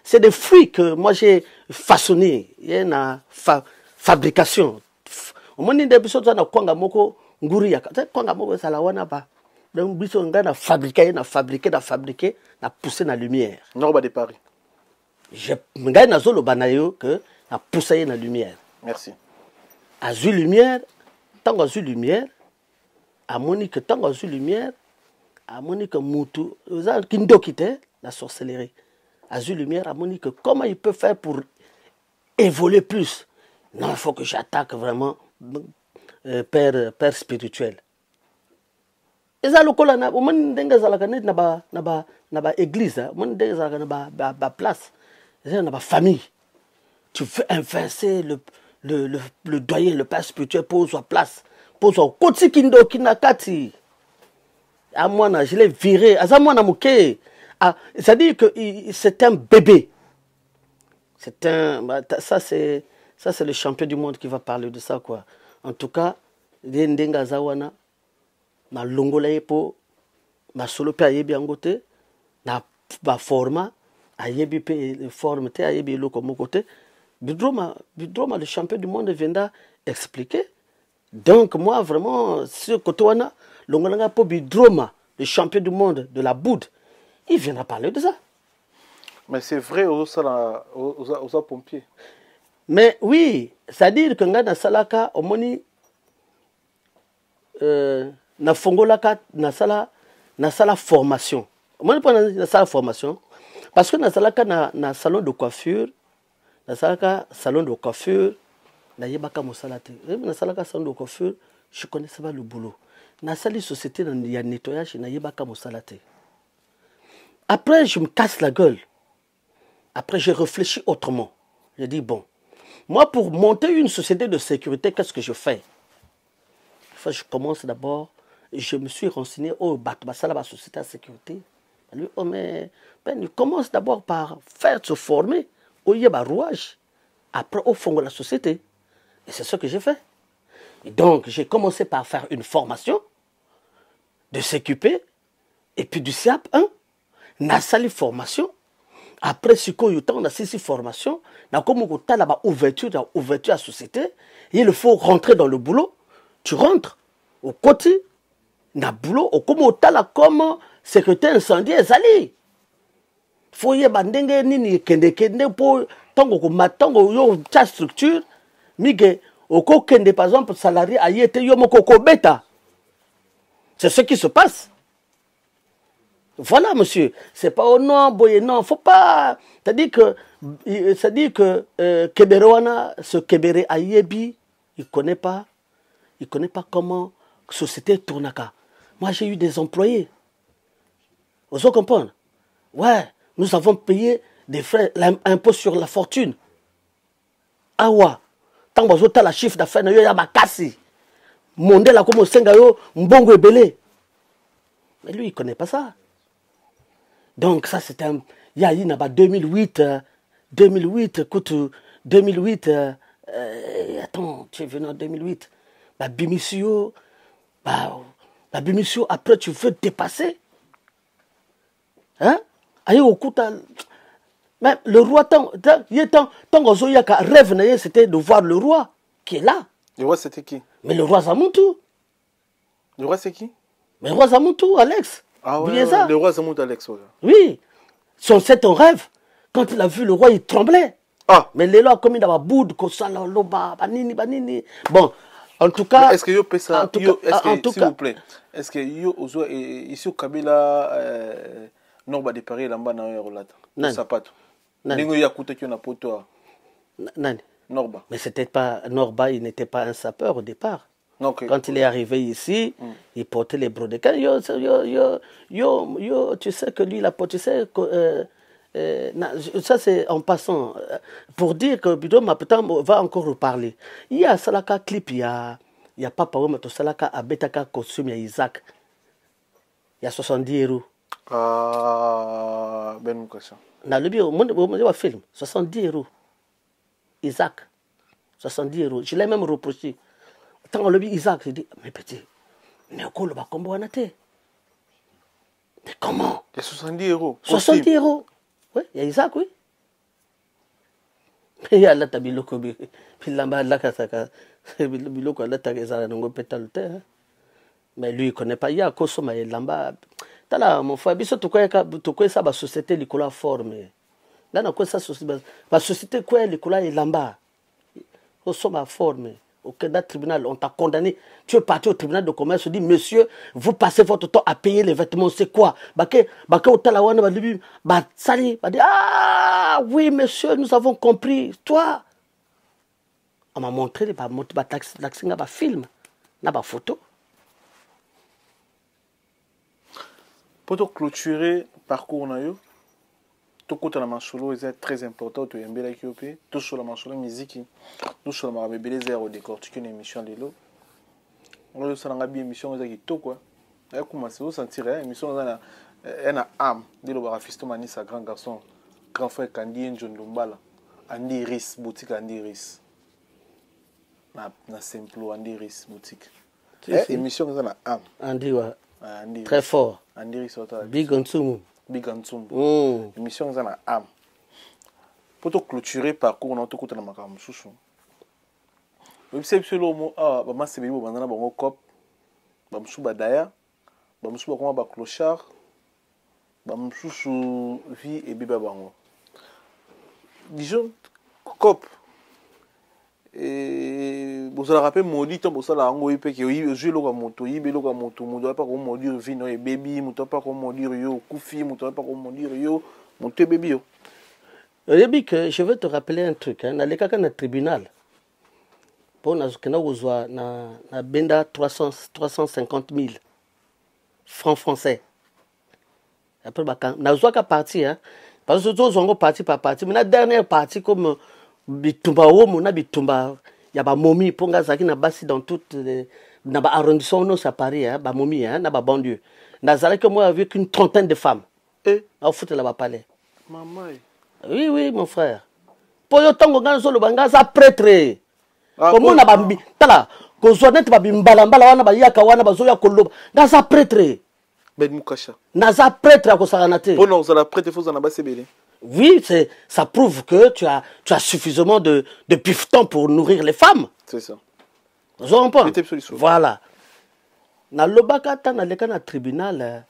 C'est des fruits que moi j'ai façonnés. Il y a une fabrication. Au moment où on a kwanga moko nguri yaka. Kwanga moko salawana ba. Donc biso nga na fabriquer, na pousser na lumière. Non ba de Paris. Je nga na zolo banayo que na pousser na lumière. Merci. Azul lumière, tant azul lumière. À Monique, tant azul lumière, à Monique Moutou, qui ndokite la sorcellerie. Azul lumière, à Monique, comment il peut faire pour évoluer plus? Non, il faut que j'attaque vraiment père spirituel. Et ça, le colana, au moment où on a église, au moment où on a place, on a famille. Tu veux inverser le doyen, le père spirituel pour sa place. Pour son côté kindo kinakati. À moi, je l'ai viré. À moi, c'est-à-dire que c'est un bébé. C'est un. Ça, c'est le champion du monde qui va parler de ça, quoi. En tout cas, Ndenga Zawana, na longola epo, na solo pe ayebi angote, na ba forma, ayebi pe forme te ayebi lo comme côté. Bidroma, le champion du monde viendra expliquer. Donc moi vraiment, ce côté l'ongolanga po Bidroma, le champion du monde de la Boude, il viendra parler de ça. Mais c'est vrai aux pompiers. Mais oui, c'est-à-dire que nga na salaka omoni na fongolaka na sala formation. Omoni pas na sala formation parce que na salaka na salon de coiffure, na salaka salon de coiffure. Nayebaka mosalate. Na salaka salon de coiffure, je connaissais pas le boulot. Na sali société il y a nettoyage, nayebaka mosalate. Après je me casse la gueule. Après je réfléchis autrement. Je dis bon, moi pour monter une société de sécurité, qu'est-ce que je fais? Je commence d'abord, je me suis renseigné au Batbasala la société de sécurité. Lui, oh mais il commence d'abord par faire se former au Yeba rouage. Après au fond de la société. Et c'est ce que j'ai fait. Et donc, j'ai commencé par faire une formation de CQP et puis du SIAP 1. Na sali formation. Après, si on a six formation, na comme on a la ouverture à la société, il faut rentrer dans le boulot. Tu rentres au côté, na boulot, au comme on a comme secrétaire incendie et sali. Faut y bandenge nini kende pour tango matango yo ta structure. Mige, au kende par exemple, salarié a été yomoko bêta. C'est ce qui se passe. Voilà, monsieur. C'est pas au nom, boye, non. Faut pas. C'est-à-dire que Keberoana, ce Kebere Ayebi, il connaît pas comment la société tourne. Moi, j'ai eu des employés. Vous comprenez? Ouais, nous avons payé des frais, l'impôt sur la fortune. Ah ouais. Tant que vous avez la chiffre d'affaires, il y a ma casse. Monde là comme Sengayo, Mbongo et Belé. Mais lui, il ne connaît pas ça. Donc ça, c'est un... Il y a eu 2008, écoute, 2008, attends, tu es venu en 2008. Bimisio, Bimisio, après tu veux te dépasser. Hein? Aïe, au coup, même le roi, tant que rêve, c'était de voir le roi qui est là. Le roi, c'était qui? Mais le roi Zamoutou. Le roi, c'est qui? Mais le roi Zamoutou, Alex. Ah ouais, le roi Zamoutou, Alex. Ouais. Oui. C'est ton rêve. Quand il a vu le roi, il tremblait. Ah. Mais les lois, comme il a boud, banini. Bon, en tout cas. Est-ce que yo ça, s'il vous plaît, est-ce que yo ici au Kabila, Norba de Paris, là-bas, dans le sapato. Nengo yakuta qui on a poto. Norba. Mais c'était pas Norba, il n'était pas un sapeur au départ. Okay. Quand il est arrivé ici, il portait les brodequins. Tu sais que lui, il a porté, tu sais, ça c'est en passant. Pour dire que Bido on va encore reparler. Il y a Salaka clip, il y a Papa Womato Salaka Abetaka costume, il y a Isaac. Il y a 70 euros. Ah, ben question. Dans le bio, mon film, 70 euros. Isaac, 70 euros. Je l'ai même reproché. Quand on le dit Isaac, j'ai dit, mais petit, mais comment? Il y a 70 euros. 70 euros. Oui, il y a Isaac, oui. Il y a la tabiloko, puis là-bas, là, biloko, là, mais lui, il ne connaît pas. Il y a Kosoma et Lamba. Tala, mon frère, biso, tu connais ça, la société, l'école formée. Là, on a ça, la société, quoi, l'école est Lamba. Kosoma formé. Au Canada tribunal, on t'a condamné. Tu es parti au tribunal de commerce, on dit, monsieur, vous passez votre temps à payer les vêtements, c'est quoi? Ah oui, monsieur, nous avons compris. Toi, on m'a montré les film, des photos. Pour clôturer parcours, tout côté la masolo est très important. Tu aimes bien la QOP, tout sur la masolo musique, tout sur la marabébélé zéro décortiquer une émission de l'eau. On a ça bien émission qui tout quoi. Et comment c'est vous sentir émission on a âme de l'obara fiston mani sa grand garçon, grand frère Kandi John Lumbala, Andy Riss boutique Andy Riss. Na simple Andy Riss boutique. Émission on a âme. Andy ouais. Très fort. Andy Riss Big Onsum. Big Ansumbu. Émission on a âme. Pour te clôturer parcours on a tout côté na makam chouchou. Oui c'est le mot ah ba masebe bo banana bango cop ba msuba daya ba msuba comment ba clochard ba msusu vie et biba bango. Disons cop et vous allez rappeler maudit tant pour ça la ngo ipe que jouer loka moto yibe loka moto moto pas comme maudire vie no et baby moto pas comme maudire yo kufi moto pas comme maudire yo moto baby yo. Que je veux te rappeler un truc hein, dans les cas dans le tribunal pour na benda 350 000 francs français. Après na zoaka parti hein parce que tous ont parti par parti mais la dernière partie comme bitumba omo na bitumba ya ba momi ponga zaki na basi dans toutes les na ba arrondissement non ça Paris hein ba momi hein na ba banlieue na zala que moi avec une trentaine de femmes et au foot là ba palais maman oui mon frère pour yo tongo ganzo lo banga za prêtre comment na ba tala ko zo net ba bimbala mbala wana ba yaka wana ba zo ya koloba na za prêtre ben mukasha na za prêtre ko sarana te bon non ça la prêtre faut ça na ba sebele. Oui, ça prouve que tu as suffisamment de pifton pour nourrir les femmes. C'est ça. Vous comprenez? Voilà. Dans le Bakata, dans le tribunal,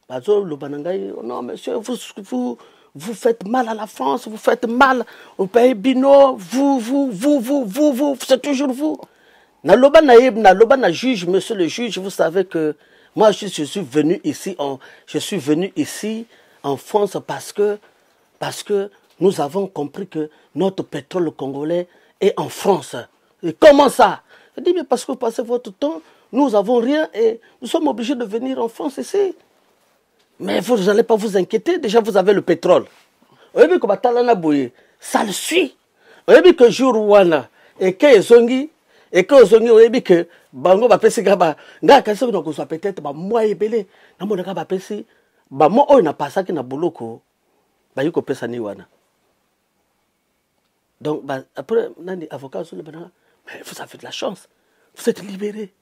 non, monsieur, vous faites mal à la France, vous faites mal au pays Bino, vous, c'est toujours vous. Dans le juge, monsieur le juge, vous savez que Moi, je suis venu ici en France parce que nous avons compris que notre pétrole congolais est en France. Et comment ça? Je dis, mais parce que vous passez votre temps, nous n'avons rien et nous sommes obligés de venir en France ici. Mais vous n'allez pas vous inquiéter, déjà vous avez le pétrole. Ça le suit. Que jour wana et que zongi et que zongi que bango ba pesi gaba nga kasi ko ko peut-être ba moi ebele na mona ka ba pesi ba mo o na pasa ki na boloko ba yiko pesa ni wana. Donc bah, après nani avocat sur le bana, mais vous avez de la chance. Vous êtes libéré.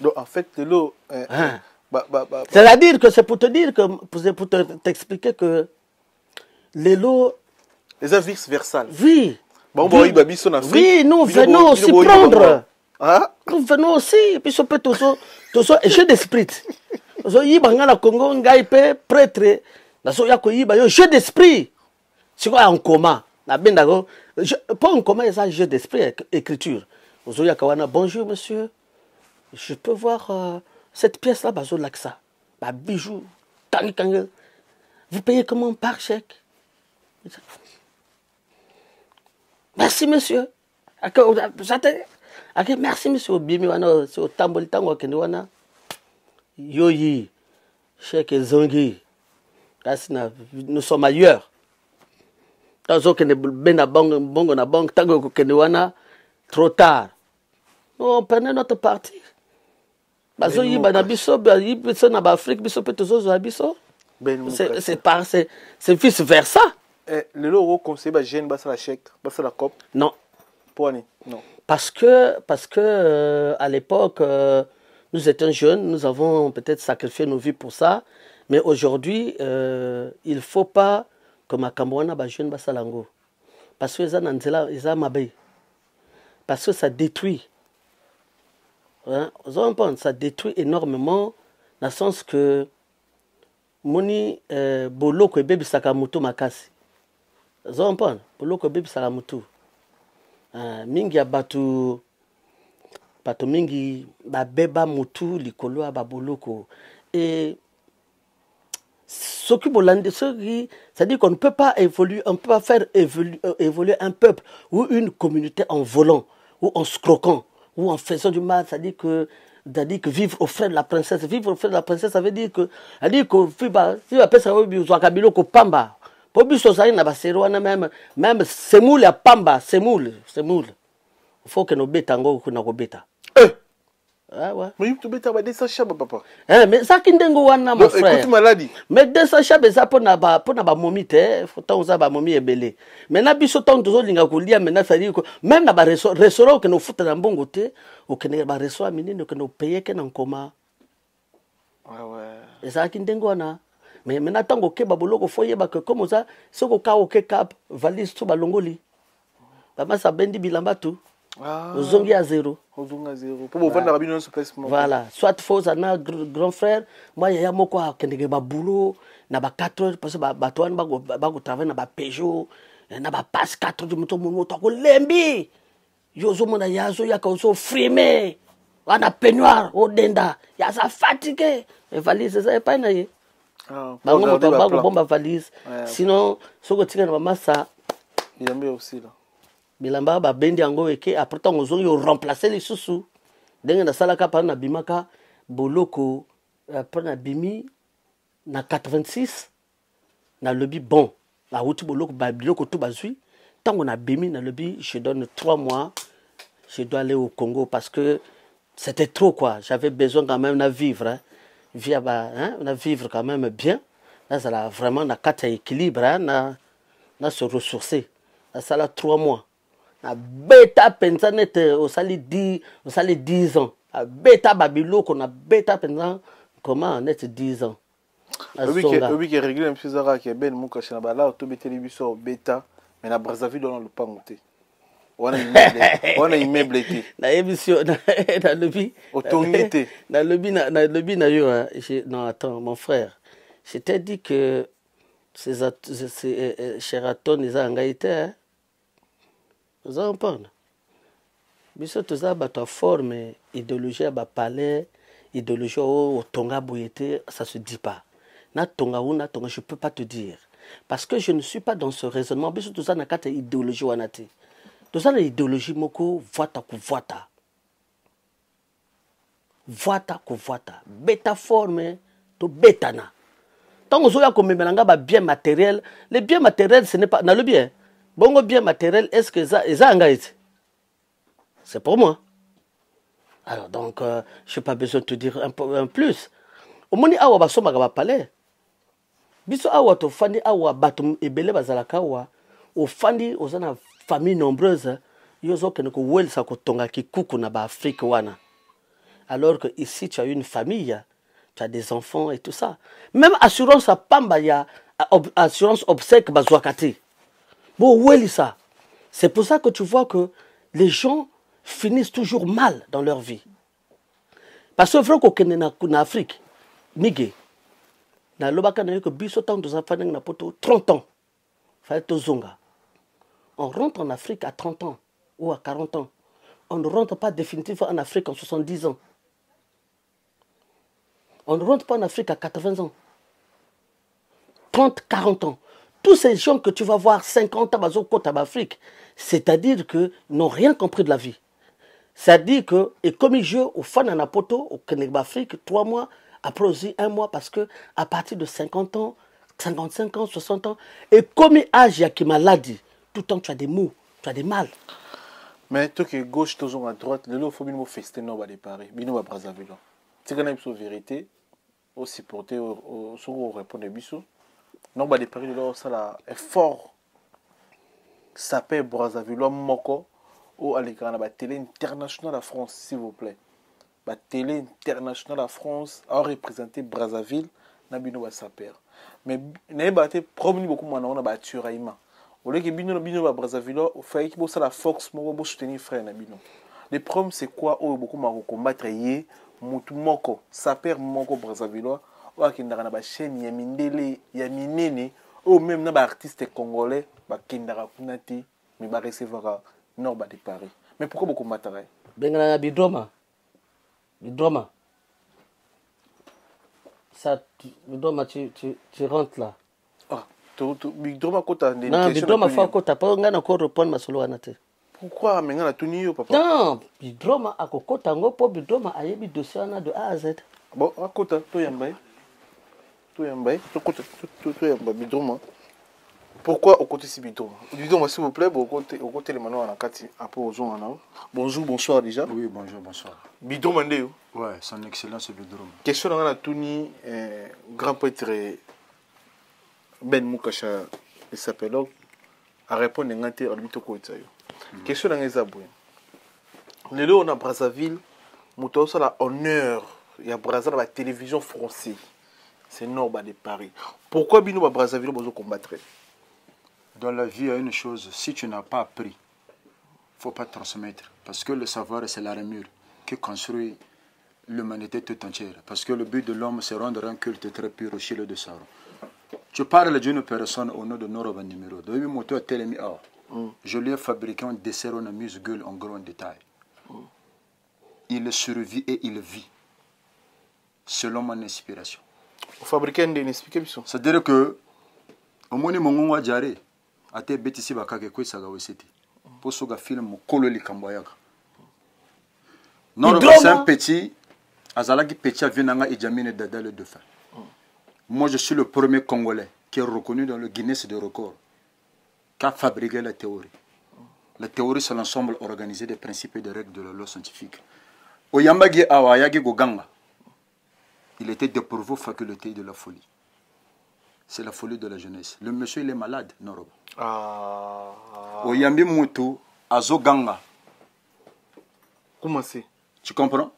Donc en fait l'eau c'est-à-dire que c'est pour te dire que pour t'expliquer que les lots les vice versa. Oui. Oui, nous venons aussi prendre. Nous venons aussi et puis ça peut toujours jeu d'esprit. Yi bangana Congo ngai pe prêtre na so ya ko yi ba yo jeu d'esprit. C'est quoi en coma? Na bendago pas en coma ça jeu d'esprit écriture. Ozoya kawana bonjour monsieur. Je peux voir cette pièce là bazo laksa. Ba bijou kang. Vous payez comment par chèque? Merci monsieur. Merci monsieur. Bimi wana so tamboli tango kende wana. Yoyi. Chèque zongi. Nous sommes ailleurs. Tazo kende bena bongo na banque tango kende wana trop tard. On prenait notre parti. Bazo yiba na biso yibiso na Afrique biso pe tozo biso. C'est vice versa. Le lot conseil ba jeune basa la chèque, basa la COP. Non. Pourquoi non? Parce que à l'époque nous étions jeunes, nous avons peut-être sacrifié nos vies pour ça, mais aujourd'hui il faut pas que ma Camerouna ba jeune basa lango. Parce que ça nanzela isa mabe. Parce que ça détruit. Hein? Ça détruit énormément dans le sens que moni boloko bébé sakamuto makasi. Zompon boloko bébé sakamuto. Mingi ya batu mingi ba beba mutu likolo ba boloko et ce qui c'est-à-dire qu'on ne peut pas évoluer, on ne peut pas faire évoluer un peuple ou une communauté en volant ou en scroquant ou en faisant du mal, c'est-à-dire que vivre aux frais de la princesse. Vivre aux frais de la princesse, ça veut dire que même semoule ya pamba, semoule. Il faut que nous bétango kuna ko beta. Ah ouais. Mais tu beta ba 200 chaba papa. Mais ça qui ndengo wana mon frère. Écoute maladie. Mais 200 chaba ça pour na ba momi te, faut tant ça ba momi ebele. Mais na biso tant tozo linga ko lia mais na ça dit que même na ba restaurant que nous fout na mbongo te, ou que na ba restaurant minino que nous payer que na nkoma. Ah ouais. Et ça qui ndengo wana. Mais maintenant tant que ba boloko foye ba que comme ça, ce ko ka o ke cap valise tout ba longoli. Ba ça bendi bilamba tout. Ozongi à zéro. Ozongi à zéro. Pour vous vendre rabino ce placement. Voilà. Soit faux ana grand frère, moi ya moko akendeke ba boulot na ba 4 heures parce que ba toan ba go travailler na ba Peugeot, na ba passe 4 heures moto ko lembi. Yo zo mona yazo ya ka so frimer. Wana peignoir au denda. Ya ça fatigué. Et valise ça pas na ye. Ba bomba valise. Sinon soko tika na massa. Il y a aussi là. Bilamba ba bendi yango eke après tant ozongi yo remplacer les sous ndenge na salaka pa na bimaka boloko après na bimi na 86 na lobby bon la route boloko ba biloko tout bazui tant on a bimi na lobby je donne 3 mois je dois aller au Congo parce que c'était trop quoi, j'avais besoin quand même de vivre na vivre quand même bien là ça là vraiment na carte équilibre na se ressourcer ça là 3 mois. Na beta pensa net au sali 10 ans. A beta babilo qu'on a beta pensa comment net 10 ans. Oui que régler un peu Zara qui est ben mon caché na bala to beta libiso beta mais na Brazzaville dans le pangoté. On a immeuble été. Na émission na lobby autorité. Na lobby na yo non attends mon frère. Je t'ai dit que ces Sheraton ils ont engagé. Vous en parlez. biso toza bato forme idéologie ya bapalais idéologie au tonga boyete ça se dit pas na tonga ou na tonga je peux pas te dire parce que je ne suis pas dans ce raisonnement biso toza na kata idéologie wana te toza na idéologie moko voata ku voata beta forme to betana tant que zoya komemelanga ba bien matériel les biens matériels ce n'est pas na le bien bongo bien matériel est-ce que ça engage c'est pour moi alors donc je n'ai pas besoin de te dire un plus au moni awa basoma ba palais biso awa to fandi awa batum ebele bazalaka awa o fandi ozana famille nombreuse yozo kene ko welsa ko tonga kikuku na ba Afrique wana alors que ici tu as une famille tu as des enfants et tout ça même assurance à pamba ya assurance obsèque bazwakati bon welisa c'est pour ça que tu vois que les gens finissent toujours mal dans leur vie parce que vrai que na Afrique mige na lobaka na que biso tant de enfants na poto 30 ans fallait to zonga on rentre en Afrique à 30 ans ou à 40 ans on ne rentre pas définitivement en Afrique en 70 ans on ne rentre pas en Afrique à 80 ans 30 40 ans tous ces gens que tu vas voir 50 ans bazo kota Afrique c'est-à-dire que n'ont rien compris de la vie. C'est-à-dire que, et comme ils jouent au fan en Apoto, au Québec Afrique, 3 mois, après aussi 1 mois, parce que à partir de 50 ans, 55 ans, 60 ans, et comme âge, il y a qui maladie, tout le temps tu as des maux, tu as des mal. Mais toi qui es gauche, toujours à droite, le lot, il faut bien fester non de Paris, bien à Brazzaville. C'est quand même une vérité, au supporter, au répondre à Bissou. Non, de Paris, le ça est fort. Ça paie Brazzaville, moko. Ou à l'écran, la télé internationale à France, s'il vous plaît. La télé internationale à France a représenté Brazzaville, Nabino va saper. Mais n'a pas été promis beaucoup moins on a battu Raïma. Au lieu que Bino va Brazzaville, il faut que ça la Fox pour soutenir frère Nabino. Le problème c'est quoi? Oh beaucoup moins combattre yé, mutu moko, saper moko Brazzaville. Ou à qui n'a pas chaîne yamindele yaminene. Ou même n'a pas artiste congolais, bah qui n'a pas kunati, mais bah recevoir nord de Paris. Mais pourquoi beaucoup matériel? Bengana bidroma. Bidroma. Ça, bidroma, tu rentres là. Ah, bidroma kota. Non, bidroma fa kota. Pas on a encore répondre ma solo anate. Pourquoi mais on a tout nié papa? Non, bidroma a kokota ngo po bidroma a yebi dossier na de A à Z. Bon, à kota to yambay. To yambay, to kota to yambay bidroma. Pourquoi au côté si bidon? Dis-donc, s'il vous plaît, au côté les manos à la carte, après aux gens en bonjour, bonsoir déjà. Oui, bonjour, bonsoir. Bidon Mandeo. Ouais, son excellence Bidon. Question dans la Touni, grand prêtre Ben Moukasha, il s'appelle à répondre à l'intérieur de l'Mitoko. Question dans les aboués. Le lot on a Brazzaville, Moutou ça la honneur, il y a Brazzaville la télévision française. C'est nord de Paris. Pourquoi Bino Brazzaville besoin combattre? Dans la vie, il y a une chose, si tu n'as pas appris, il ne faut pas transmettre. Parce que le savoir, c'est l'armure qui construit l'humanité tout entière. Parce que le but de l'homme, c'est rendre un culte très pur au Chile de Saro. Tu parles d'une personne au nom de Noroban numéro. Je lui ai fabriqué un dessert, on a mis gueule en gros détail. Il survit et il vit selon mon inspiration. Vous fabriquez une explication? C'est-à-dire que, au moins, mon a jaré. Ate betisi bakake ko isaga weseti poso ga film kololi kamboyaka non c'est un petit azalaki petit avinanga ijamine dada le dauphin. Moi je suis le premier Congolais qui est reconnu dans le Guinness de record qui a fabriqué la théorie. La théorie c'est l'ensemble organisé des principes et des règles de la loi scientifique. Oyambagi awayagi goganga il était dépourvu faculté de la folie. C'est la folie de la jeunesse. Le monsieur, il est malade, Noroba. Oyambi Moutou, Azoganga. Comment c'est? Tu comprends?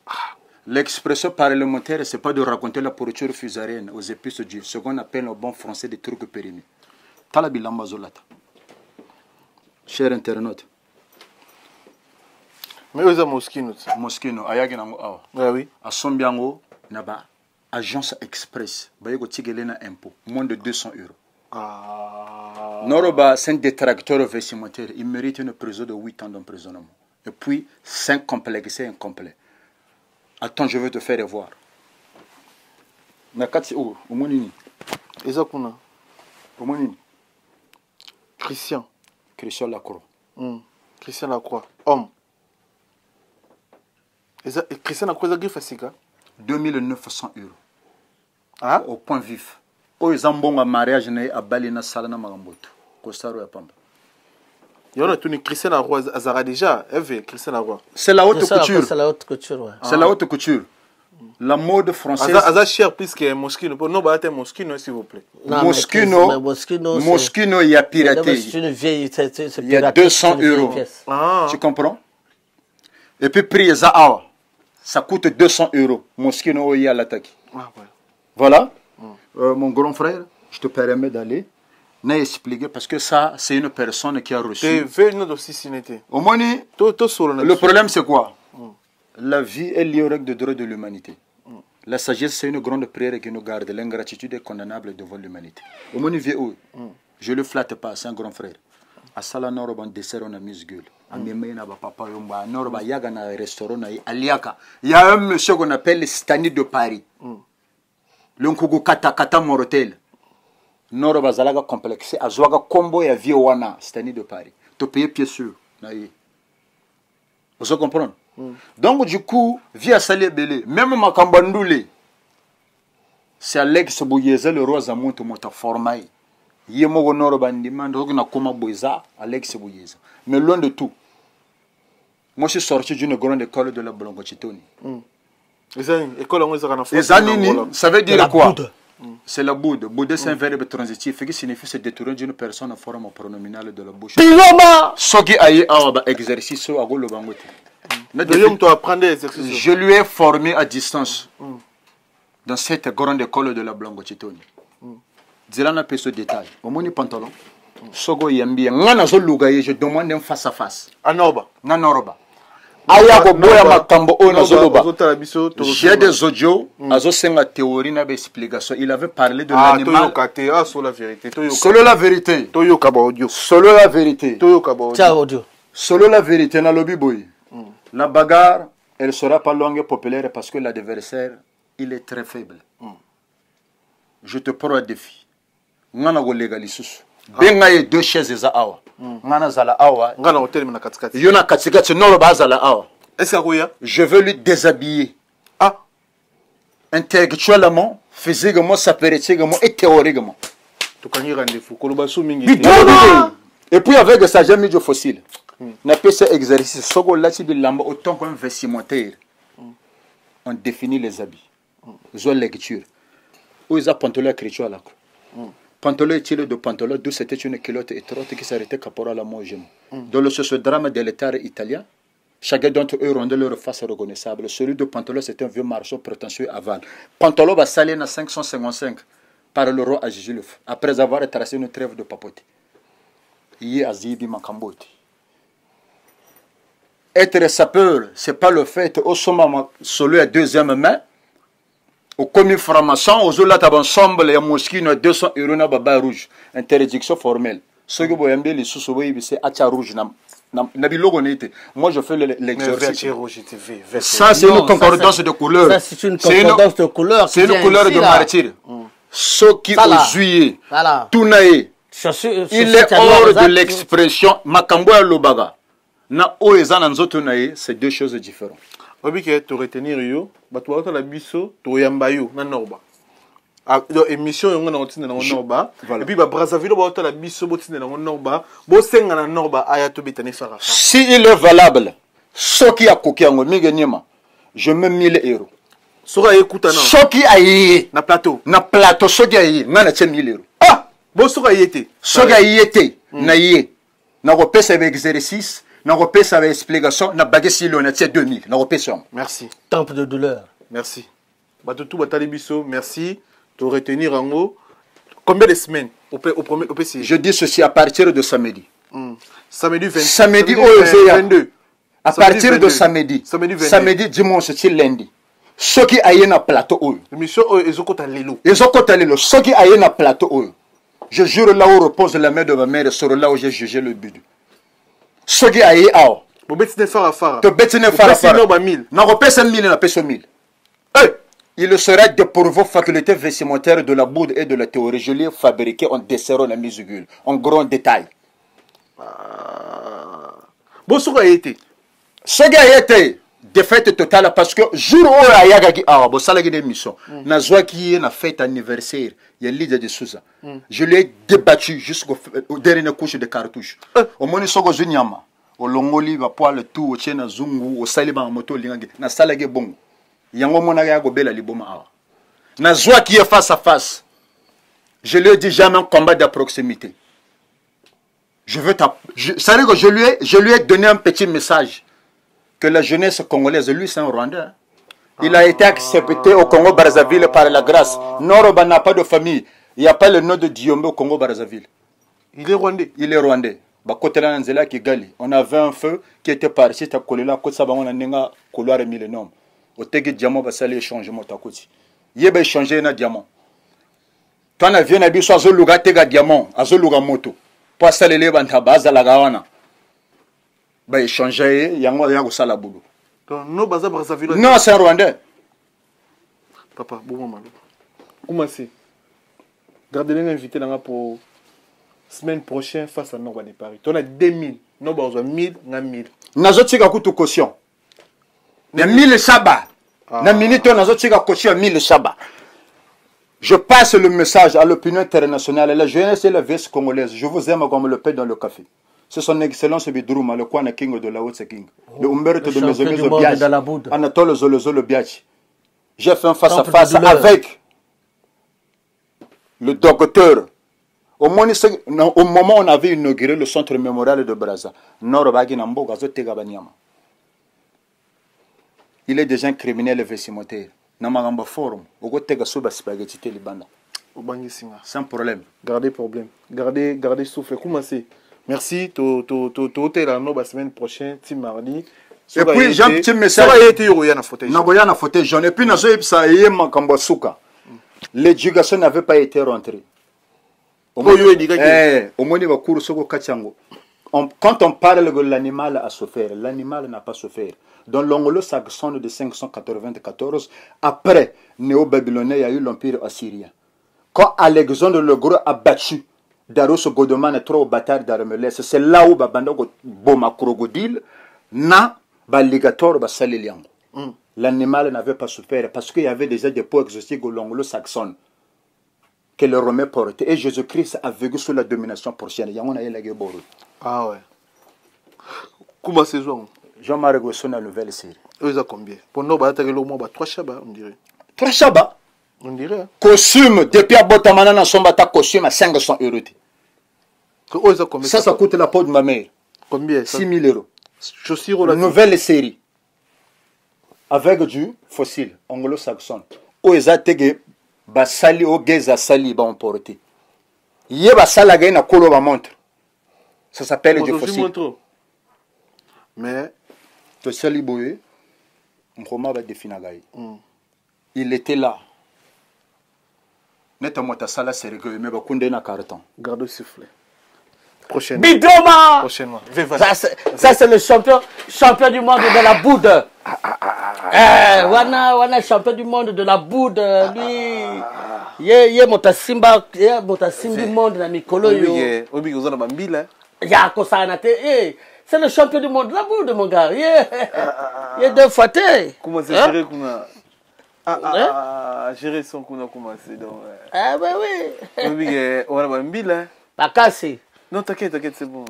L'expression parlementaire, ce n'est pas de raconter la pourriture fusarienne aux épices du ce qu'on appelle en bon français des trucs périmés. Talabilamba Zolata. Cher internaute. Mais vous avez Moskino. Moskino, Ayaginango Awa. Ah oui. À Sombiango, Naba. Agence Express, Bayego Tigelena impôt, moins de 200 €. Noroba, c'est un détracteur vestimentaire. Il mérite une prison de 8 ans d'emprisonnement. Et puis 5 complexés incomplets. Attends, je vais te faire voir. Nakati o omonini. Ezakuna. Omonini. Christian. Christian Lacroix. Christian Lacroix. Homme. Christian Lacroix, c'est Grifasika. 2900 €. Ah? Au point vif. O ezambonga mariage na abali na sala na magamboto. Kostaro ya pamba. Il y a tout Christian Lacroix Azara déjà. Christian Lacroix. C'est la haute couture. C'est la haute couture, ouais. C'est la haute couture. La mode française. Azar cher plus que Moschino. Non, bah, Moschino, s'il vous plaît. Moschino, il y a piraté. C'est une vieille. Il y a 200 €. Ah. Tu comprends? Et puis, prix Zaawa. Ça coûte 200 €. Moschino, il y a l'attaque. Ah, ouais. Voilà. Mon grand frère, je te permets d'aller. N'a expliqué parce que ça, c'est une personne qui a reçu. Au moins, le problème, c'est quoi? La vie est liée aux règles de droit de l'humanité. La sagesse, c'est une grande prière qui nous garde. L'ingratitude est condamnable devant l'humanité. Au moins, je ne le flatte pas, c'est un grand frère. À Sala Noroban, dessert, on a mis gueule. Il y a un monsieur qu'on appelle Stani de Paris. L'Unkugu Kata Morotel. Noroba Zalaga complexe. Azwaga combo ya vie wana. Stani de Paris. Tu payes pied sûr. Vous comprenez? Donc, du coup, via Salé Belé, même ma Kambandoulé, c'est Alex Bouyeza, le roi Zamont, mota formaï. Yemo Noroban demande, na Koma Boyza, Alex Bouyeza. Mais loin de tout, moi je suis sorti d'une grande école de la Blongochitoni. Les années, ça veut dire quoi? C'est la boude. Boude, c'est un verbe transitif qui signifie se détourner d'une personne en forme pronominale de la bouche. Soki aye awa exercice à golo bangote. Je lui ai formé à distance dans cette grande école de la Blongochitoni. Zilana peut ce détail. Au moins pantalon. Sogo yambi. Ngana zo lugaye, je demande un face à face. Anoba. Nanoroba. Ayako boya makambo ona zoloba. J'ai des audios, azo senga théorie na explication. Il avait parlé de l'animal. Sur la vérité. Solo la vérité. Toyo kaba audio. Solo la vérité. Toyo kaba audio. Ciao audio. Solo la vérité na lobby boy. La bagarre, elle sera pas longue et populaire parce que l'adversaire, il est très faible. Je te prends un défi. Ngana go legalisus. Benga ye 2 chaises za awa. Ngana zala awa. Ngana hotel na katikati. Yona katikati no ba zala awa. Est-ce que je veux lui déshabiller. Ah. Intellectuellement, physiquement, spirituellement et théoriquement. Et puis avec ça, j'ai mis du fossile. On appelle ça exercice. Autant qu'un vestimentaire. On définit les habits. Ils ont lecture. Où ils ont pantalon écriture là. Pantalon est tiré de pantalon, d'où c'était une culotte étroite qui s'arrêtait caporal à mon genou. Dans le drame de l'État italien, chacun d'entre eux rendait leur face reconnaissable. Celui de pantalon, c'était un vieux marchand prétentieux aval. Pantalon va salir à 555 par le roi Agiluf, après avoir tracé une trêve de papote. Il a Zibi Makamboti. Être sapeur, ce n'est pas le fait au sommet solo à deuxième main. Au commis franc-maçon, aux autres ensemble, les mosquées, 200 € na baba rouge. Interdiction formelle. Ce que vous avez les sous-souris, c'est Acha rouge. Moi, je fais l'exercice. Ça, c'est une concordance de couleur. Ça, c'est une concordance de couleur. C'est une couleur de martyr. Ce qui aux juillet, tout naïe. Il est hors de l'expression Makambo et Lobaga. Na oezan anzoto naïe, c'est 2 choses différentes. Obi ke to retenir yo, bato ba la biso to yamba yo na norba. A émission yo na otina na norba. Et puis ba Brazzaville ba la biso botina na norba, bo senga na norba aya to bitane fara. Si il est valable, ce qui a kokiango migenyema, je mets 1000 €. Sora écoute na. Ce qui a yé na plateau ce qui a yé, ngana tient 1000 €. Ah, bo sora yété. Ce qui a yété na yé. Na repèse avec exercice. Na repèse avec explication, na baguette si l'on a 2000, na repèse. Merci. Temple de douleur. Merci. Batutu batali biso, merci. De retenir en haut. Combien de semaines au PC? Je dis ceci à partir de samedi. Samedi 20. Samedi 22. À partir de samedi. Samedi, dimanche, c'est lundi. Ceux qui aillent na plateau. L'émission ils ont côté lelo. Ils ont côté lelo. Ceux qui aillent na plateau. Je jure là où repose la main de ma mère, sur là où j'ai jugé le but. Ce qui a eu bobetine fara fara to betine fara fara no ba 1000 na repesa 1000 na peso 1000 il serait de pour vos facultés vestimentaires de la boude et de la théorie je l'ai fabriqué en desserrant la musicule en grand détail bosuka été ce gars a été défaite totale parce que jour où ayagaki bo salagi d'émission na zwaki na fête anniversaire il y a leader de Souza je l'ai débattu jusqu'au dernier couche de cartouche au moni soko zunyama au longoli va poil tout au tchena zungu au saliba moto lingangi na salagi bongo yango mona ya go bela liboma awa na zwaki est face à face je lui ai dit jamais un combat de proximité je veux ça veut dire que je lui ai donné un petit message que la jeunesse congolaise, lui c'est un Rwandais. Il a été accepté au Congo-Brazzaville par la grâce. Noroba n'a pas de famille. Il n'y a pas le nom de Diombe au Congo-Brazzaville. Il est Rwandais. Il est Rwandais. On avait un feu qui était parti. On a couloir millénaire. Au tegi diamant va s'aller échanger mon takoti. Il va échanger un diamant. Toi na viens na biso azoluga tega diamant, azoluga moto. Pour ça les bantaba za gawana. Bah échanger yango yango sala boulot. Non baza Brazzaville. Non, c'est un Rwandais. Papa, bon maman. Comment c'est? Gardez-les invité là pour semaine prochaine face à Nord de Paris. Tu as 2000, non bah 1000, na 1000. Nazotika kutu caution. Na 1000 shaba. Na minute nazotika caution 1000 shaba. Je passe le message à l'opinion internationale, la jeunesse et la veste congolaise. Je vous aime comme le pain dans le café. C'est son excellence Bidrouma, le Kwana King de la Haute King. Le Umberto de Mesomeso Biachi. Anatole Zolozo Biachi. J'ai fait un face-à-face avec le docteur. Au moment où on avait inauguré le centre mémorial de Brazza, il est déjà un criminel vestimentaire. Namagamba forum. C'est un problème. Gardez problème. Gardez souffle. Comment c'est? Merci. Tu la semaine prochaine, mardi. Et puis j'ai un petit message. J'en ai plus l'éducation n'avait pas été rentrée. Quand on parle de l'animal a souffert, l'animal n'a pas souffert. Dans l'anglo-saxon de 594, après Néo-Babylonais, il y a eu l'empire assyrien. Quand Alexandre le Gros a battu Daros Godoman et trois batailles d'Armelès, c'est là où Babando Boma Crocodile na Baligator Basaliliango. L'animal n'avait pas souffert parce qu'il y avait déjà des peaux exotiques au l'anglo-saxon que les Romains portaient. Et Jésus-Christ a vécu sous la domination porcienne. Ah ouais. Comment c'est ça? Jean-Marie Gosson a la nouvelle série. Ils ont combien? Pour nous, il y a 3 chabas, on dirait. 3 chabas? On dirait. Costume, depuis à Botamana, on a costume à 500 €. Ça coûte la peau de ma mère. Combien? 6 000 €. Chaussures la nouvelle série. Avec du fossile, anglo-saxon. Où ils ont été basali, au geza sali, ba emporté. Yé basala na kolo ba montre. Ça s'appelle du fossile. Mais, to sali boye, on va définir. Il était là. Netamment ta sala sérieux, mais ba kunde na carton. Garde le sifflet. Prochainement. Bidoma! Prochainement. Ça c'est le champion du monde de la boude. Wana champion du monde de la boude. Lui, ye motasimba du monde na mikolo yo. Obi ozana bambila. Ya kosana te. C'est le champion du monde de la boude mon gars. Ye 2 fois te. Comment c'est géré kuna? Gérer son kuna comment c'est donc. Ah bah oui. Obi wana bambila. Makasi. Non, t'inquiète, c'est bon.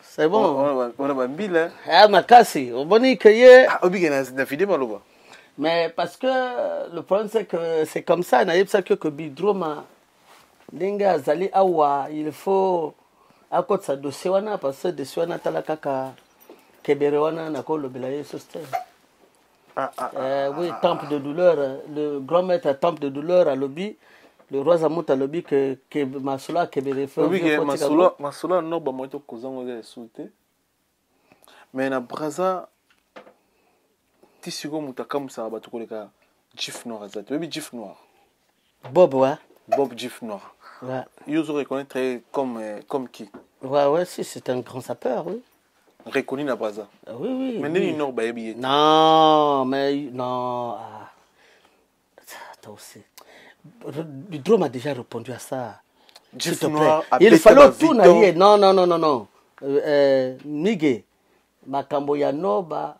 C'est bon. On a bambila. Ah, Makasi. On va dire que ye. Obi na fidé maloba. Mais parce que le problème c'est que c'est comme ça. On a eu ça que Bidroma. Denga Zali Awa. Il faut. À côté de ça, dossier wana parce que dossier wana talakaka. Kebere wana na ko le belaye sustain. Oui, temple de douleur. Le grand maître temple de douleur à lobby. Le roi Zamouta lobby que Masula Kebere fait. Oui, Masula non ba moto kozango de souté. Mais na Brazza tisigo mutaka musa ba tukoleka Jif Noir azati. Oui, Jif Noir. Bob ouais. Bob Jif Noir. Ouais. Ils vous reconnaître comme qui? Ouais, si, c'est un grand sapeur, oui. reconnu na Braza. Oui, oui. Mais oui. Nord Bayebi. Non, mais non. Ah. Attends aussi. Bidro m'a déjà répondu à ça. S'il te plaît. Il fallait tout naïe. Non, non, non, non, non. Miguel, makambo ya Noba,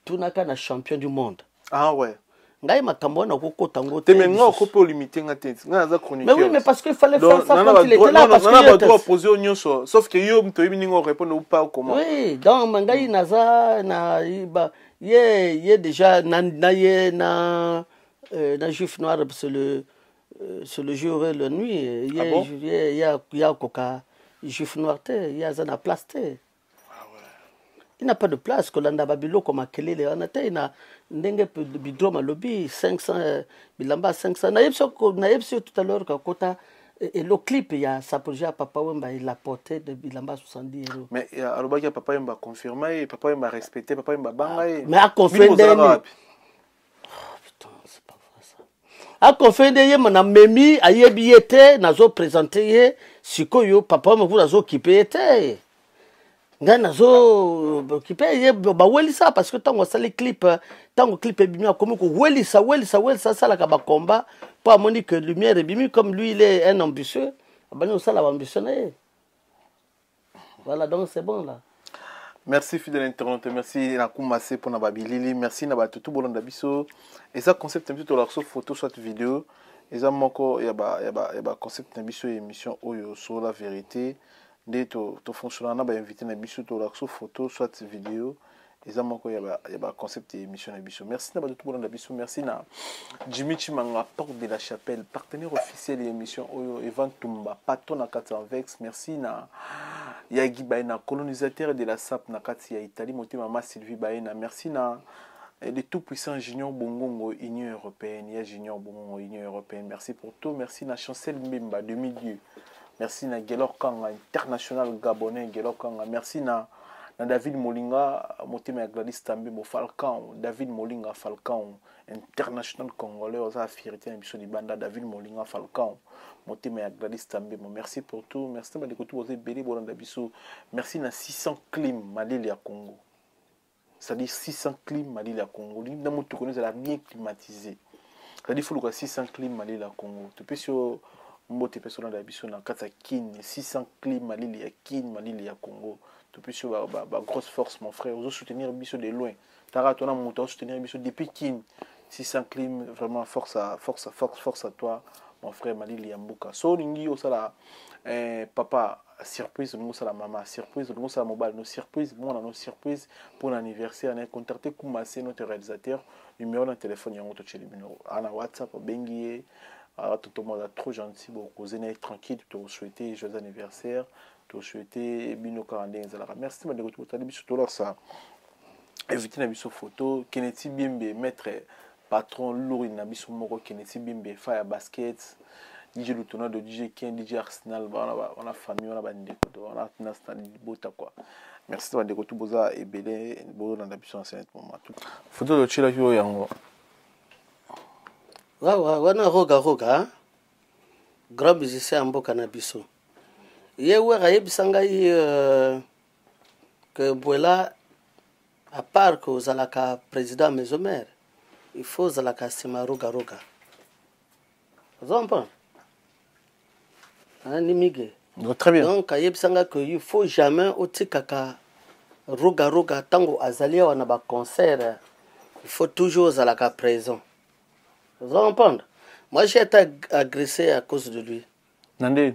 tout n'a qu'un champion du monde. Ah ouais. Ngai makambo na koko tango. Mais non, on peut limiter la tête. Mais oui, mais parce qu'il fallait faire ça quand il était là. Parce que il doit poser au nion sauf que yo mto yimi ngo répondre ou pas comment. Oui, donc mangai naza na iba ye déjà na juif noir c'est le jour et la nuit. Il y a coca juif noir il y a zana plasté. Il n'a pas de place que l'anda babilo comme akelele on a na ndenge bidroma lobby 500 bilamba 500 na yebso tout à l'heure kota et le clip il y a ça projet à Papa Wemba il a porté de bilamba 70 €. Mais alobaki Papa Wemba confirmé, Papa Wemba respecté, Papa Wemba banga mais a confirmé putain c'est pas vrai ça a confirmé ye mona memi ayebi était nazo présenter sikoyo Papa Wemba vous nazo kipe était ngana zo kipe ba welisa parce que tango sali clip tango clip bimia comme ko welisa ça la ba combat pour amoni que lumière est bimi comme lui il est un ambitieux abani ça la ambitionné voilà donc c'est bon là. Merci fidèle internaute, merci na kumasse pour na babilili, merci na batutu bolanda biso et ça concept un petit la photo soit vidéo et ça moko ya ba concept na biso émission oyo sur la vérité. Dès to fonctionner na ba invité na biso to la photo soit vidéo et ça moko ya ba concept émission na biso. Merci na ba tout bolanda biso, merci na Jimmy Chimanga porte de la chapelle partenaire officiel de l'émission oyo Evan Tumba patron na Katsanvex, merci na Yagi Baena colonisateur de la SAP na kati ya Italie motema mama Sylvie Baena, merci na le tout puissant Junior Bongongo Union européenne, ya Junior Bongongo Union européenne, merci pour tout, merci na Chancel Mbemba de Milieu. Merci na Gelor Kanga international gabonais Gelor Kanga. Merci na David Molinga motema ya Gladys Tambe mo Falcon. David Molinga Falcon international congolais aux fierté na biso di banda David Molinga Falcon motema ya Gladys Tambe mo. Merci pour tout. Merci na de tout vous belé bolanda biso. Merci na 600 clim Malili ya Congo. C'est-à-dire 600 clim Malili ya Congo. Ni na moto connaît la bien climatisé. C'est-à-dire faut le 600 clim Malili ya Congo. Tu peux sur mbote personnel da biso na kata kin 600 clim Malili ya kin Malili ya Congo tu peux sur ba grosse force mon frère vous soutenir biso de loin tara tona moto soutenir biso depuis kin 600 clim vraiment force à toi mon frère Malili ya mbuka so lingi osala papa surprise nous sala maman surprise nous sala mobile nos surprise bon na nos surprise pour l'anniversaire on a contacté Koumassé notre réalisateur numéro de téléphone yango to cheli numéro ana WhatsApp bengié. Tout le monde est trop gentil, beaucoup de tranquille, tout souhaiter joyeux anniversaire, tout souhaiter Bino Karandé. Merci de votre tout ça. Évitez la photo, Kennedy Bimbe, maître patron Lourdes Nabiso Moro, Kennedy Bimbe, Fire Basket, DJ Lutona de DJ Ken, DJ Arsenal, on a famille, on a bandé, on a national bota quoi. Merci de votre boza et belé, beau dans la puissance en ce moment. Photo de Chila Kyo Yango. wana roga grand musicien mboka na biso ye wera yebisa ngai que Bwela à part que ozalaka président maison mère il faut ozalaka sima roga ozompa ani mige très bien donc yebisa ngai que il faut jamais otikaka roga tango azali wana ba concert il faut toujours ozalaka présent. Vous entendez? Moi j'ai été agressé à cause de lui. Nande?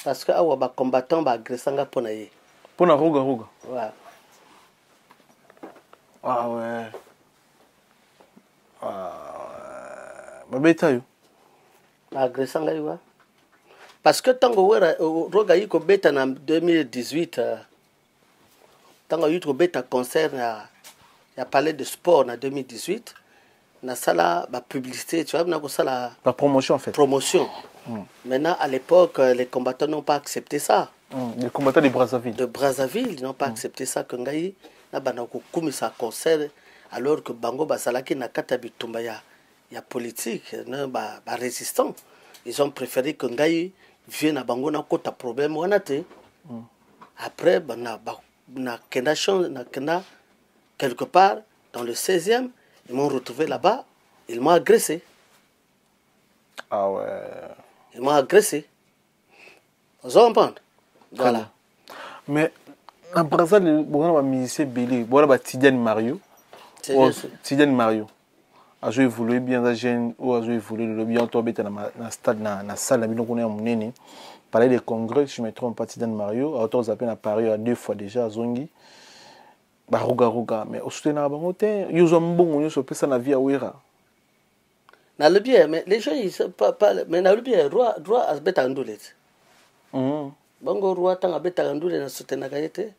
Parce que awa ba combattant ba agressé nga pona ye. Pona roga. Ouais. Ah ouais. Babeta yo. Ba agressé nga yo. Parce que tango wera roga yiko beta na 2018 tango yiko beta concert ya palais de sport en 2018. Na sala ba publicité tu vois na ko sala la promotion en fait maintenant à l'époque les combattants n'ont pas accepté ça les combattants de Brazzaville ils n'ont pas accepté ça que ngai na bana ko kumisa concert alors que bango basalaki na kata bitumba ya politique na ba résistant ils ont préféré que ngai vienne na bango na kota problème wana te après bana quelque part dans le 16e, ils m'ont retrouvé là-bas, ils m'ont agressé. Ah ouais. Ils m'ont agressé. Vous comprenez? Voilà. Mais en Brazzaville, on a musicien Billy, on a Tidiane Mario. Tidiane Mario. A joué évolué bien dans jeune ou a joué évolué le bien tombé dans la stade na salle na on est en munene. Parler des congrès, je me trompe pas Tidiane Mario, a autant zappé na Paris à 2 fois déjà à Zongi. Ba ruga mais au soutenir bango te yo zo mbongo yo so pesa na via wera. Na le bien mais les gens ils pas mais na le bien roi asbeta ndoulet. Bango roi tanga beta ndoulet na soutenir kayete.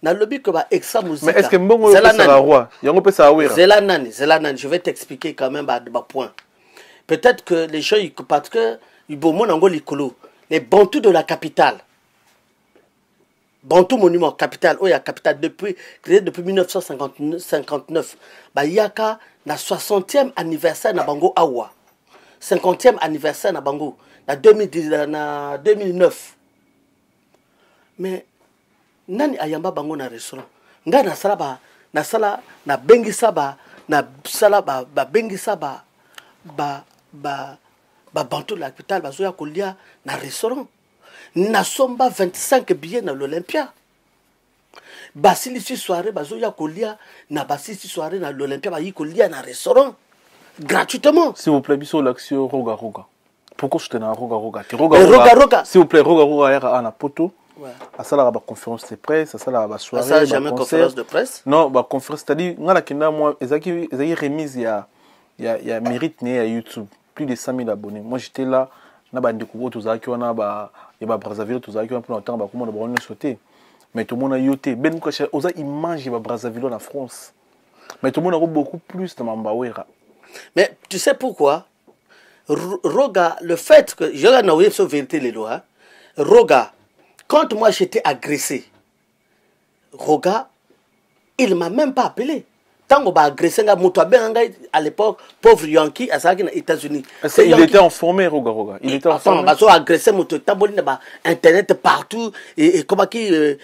Na lobby que ba exa musique. Mais est-ce que mbongo yo pesa roi? Yango pesa wera. Zelanani, je vais t'expliquer quand même ba point. Peut-être que les gens parce que ils bomont nango likolo, les bantous de la capitale. Bantou monument capital, oh, il y a capital créé depuis 1959. Bah, yaka na 60e anniversaire na Bango Awa. 50e anniversaire na Bango. Na 2009. Mais, nani ayamba Bango na restaurant? Nga na sala na bengi saba, na sala ba bengi saba, ba bantou de la capitale, ba zoya kolia na restaurant. Nasomba 25 billets dans l'Olympia. Basilisi soirée, bazoya kolia, na basilisi soirée dans l'Olympia, ba yi kolia na restaurant. Gratuitement. S'il vous plaît, biso l'action Roga. Pourquoi je tenais à Roga? Roga. S'il vous plaît, Roga à la poto. Ouais. À ça, la conférence de presse, à ça, la soirée. Ça, jamais conférence de presse? Non, bah, conférence, c'est-à-dire, moi, ils ont remise, il y a mérite né à YouTube. Plus de 100 000 abonnés. Moi, j'étais là. Na ba ndeko to zaki wana ba ya ba Brazzaville to zaki wana pour longtemps ba comment ba sauter mais tout le monde a yoté ben ko cha oza image ba Brazzaville en France mais tout le monde a beaucoup plus de Mambawera. Mais tu sais pourquoi? Roga, le fait que je n'ai pas sur vérité les lois, Roga, quand moi j'étais agressé, Roga, il m'a même pas appelé. Tant qu'on va agresser à l'époque, pauvre Yankee, à ça, aux États-Unis. Il était informé, Roga. Il était informé. Parce qu'on agressé, Internet partout, et comment qui est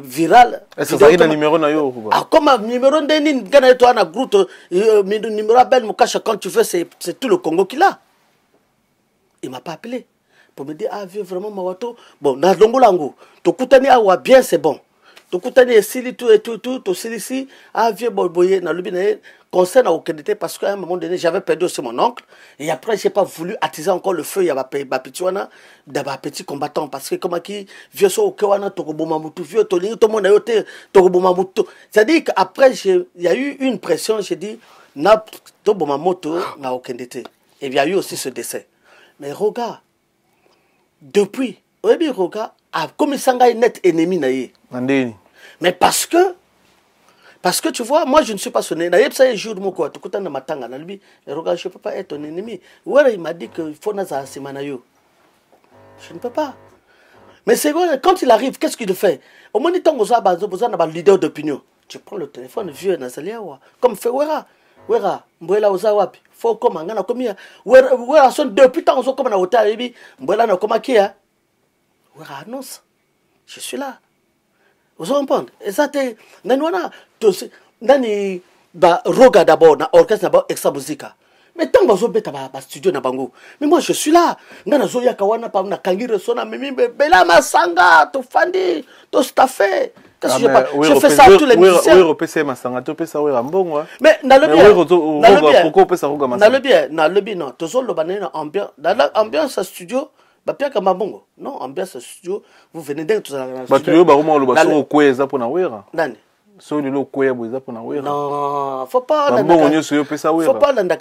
viral. Est-ce que ça a un numéro na yo, Roga? Ah, comme un numéro d'un gars, toi, un groupe, numéro belle, quand tu veux, c'est tout le Congo qu'il a. Il m'a pas appelé. Pour me dire, ah, vieux, vraiment, Mawato. Bon, dans Longolango, tu coutani à bien, c'est bon. Tu coutani ici, tout, tu ici, ah, vieux, boy, dans le bien, concerne à aucun été, parce qu'à un moment donné, j'avais perdu aussi mon oncle, et après, j'ai pas voulu attiser encore le feu, il y a ma petit wana, d'abord petit combattant, parce que comme qui, vieux, so, kewana, tokobomamutu, vieux, tout le monde a yoté, tokobomamutu. C'est-à-dire qu'après, il y a eu une pression, j'ai dit, na, tokobomamutu, n'a aucun été. Et il y a eu aussi ce décès. Mais Roga, depuis, oui, Roga, a comme Sanga est net ennemi naïe. Mais parce que tu vois, moi je ne suis pas son ennemi. Ça un jour, moi, tu écoutes un matanga, lui, Roga, je ne peux pas être ton ennemi. Ouais, il m'a dit qu'il faut naza semanayo. Je ne peux pas. Mais c'est vrai, quand il arrive, qu'est-ce qu'il fait? Au moins, il y a un leader d'opinion. Tu prends le téléphone, vieux, Nazalia, comme fait Wera, Mbwela Ozawapi, faut comme un gars comme il y a. Wera son depuis tant qu'on comme un hôtel, Mbwela n'a comme qui a. Wera annonce, je suis là. Vous comprenez? Et ça, t'es. Nanwana, Nani, Roga d'abord, na orchestre d'abord, extra musique. Mais tant que vous êtes à studio na bango. Mais moi, je suis là. Nana Zoya Kawana, pa na Kangire Sona, Mimi, Bela Masanga, to Fandi, to Staffé. Je fais ça à tous les musiciens. Mais dans le bien, non, tout le monde ambiance studio, non, ambiance studio, vous venez d'un tout ça. Non, faut pas la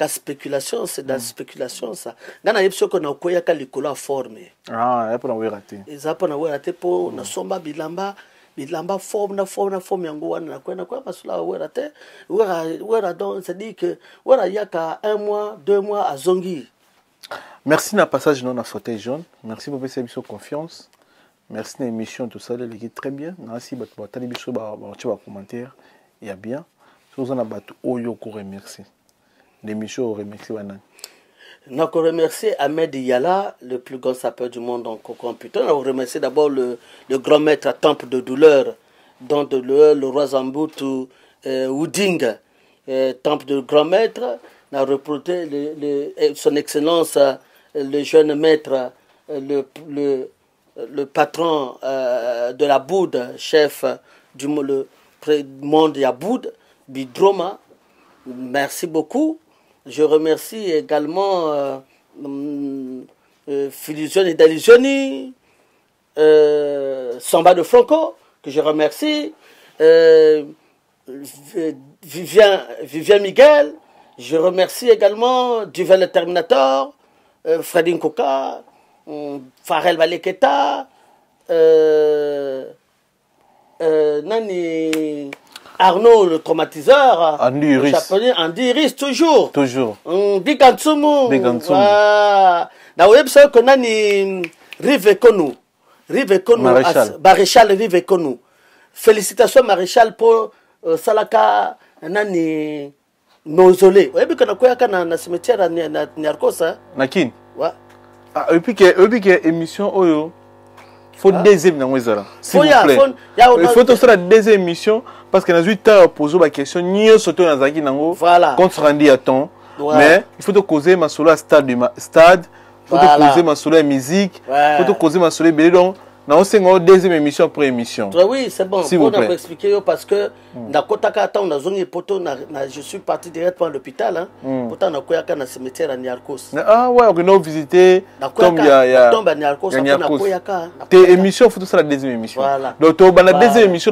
spéculation, c'est de la spéculation ça. Dans la époque on a quoi ya likolo formé. Ah, il y a pas na wérate. Ils pas na wérate pour na somba bilamba forme yango wana na kwa masula wérate. Wera donc c'est dit que wera yaka 1 mois, 2 mois à Zongi. Merci na passage non na fauteuil jaune. Merci pour cette émission confiance. Merci na émission tout ça l'équipe très bien. Merci ba tali biso ba commentaire. Il y a bien. Si vous en avez battu, oyo ko remercier. L'émission remercie wana. Nous remercions Ahmed Yala, le plus grand sapeur du monde en computer. Nous remercions d'abord le grand maître à temple de douleur, dont le roi Zamboutou Wooding, temple de grand maître, n'a reporté son excellence, le jeune maître, le patron de la Boude, chef du monde Yaboud, Bidroma. Merci beaucoup. Je remercie également Filizioni et Dalizioni, Samba de Franco, que je remercie, Vivien Miguel, je remercie également Duvel le Terminator, Fredin Koka, Farel Valeketa, Nani Arnaud le traumatiseur, Andy Iris toujours. Bigantsumu. Na website que Nani Rivekonu. Maréchal Rivekonu. Félicitations Maréchal pour Salaka Nani Mausolée. Vous savez que na cimetière na Niarkos. Nakin. Et puis que émission Oyo. Faut deuxième dans Wezara. S'il vous plaît. Il faut aussi la deuxième émission parce que nous avons posé la question ni surtout dans Zaki Nango. Voilà. Quand on rendu à temps. Mais il faut causer ma solo stade. Il faut causer ma solo musique. Il faut causer ma solo belé. Non, c'est une deuxième émission après émission. Oui, c'est bon. Pour vous expliquer parce que je suis parti directement à l'hôpital. Pourtant, on a un cimetière à Niarkos. Ah ouais, on a visité. Tombe à Niarkos. Tes émissions, il faut tout ça la deuxième émission. Donc, la deuxième émission,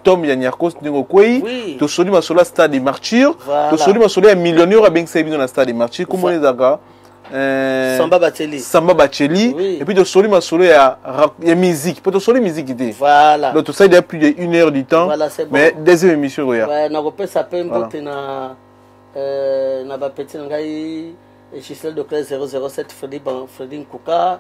Tombe à Niarkos, tu as choisi ma solo stade des martyrs. Tu as choisi ma solo millionnaire à Benxabi dans la stade des martyrs. Comment les aga? Samba Bacheli oui. Et puis de solo ma solo il y a musique pour de solo musique idée voilà donc tout ça il y a plus de 1 heure du temps voilà, bon. Mais deuxième émission ouais na repère ça peut mbote na ba petit ngai Gisèle de classe 007 Fredin Kouka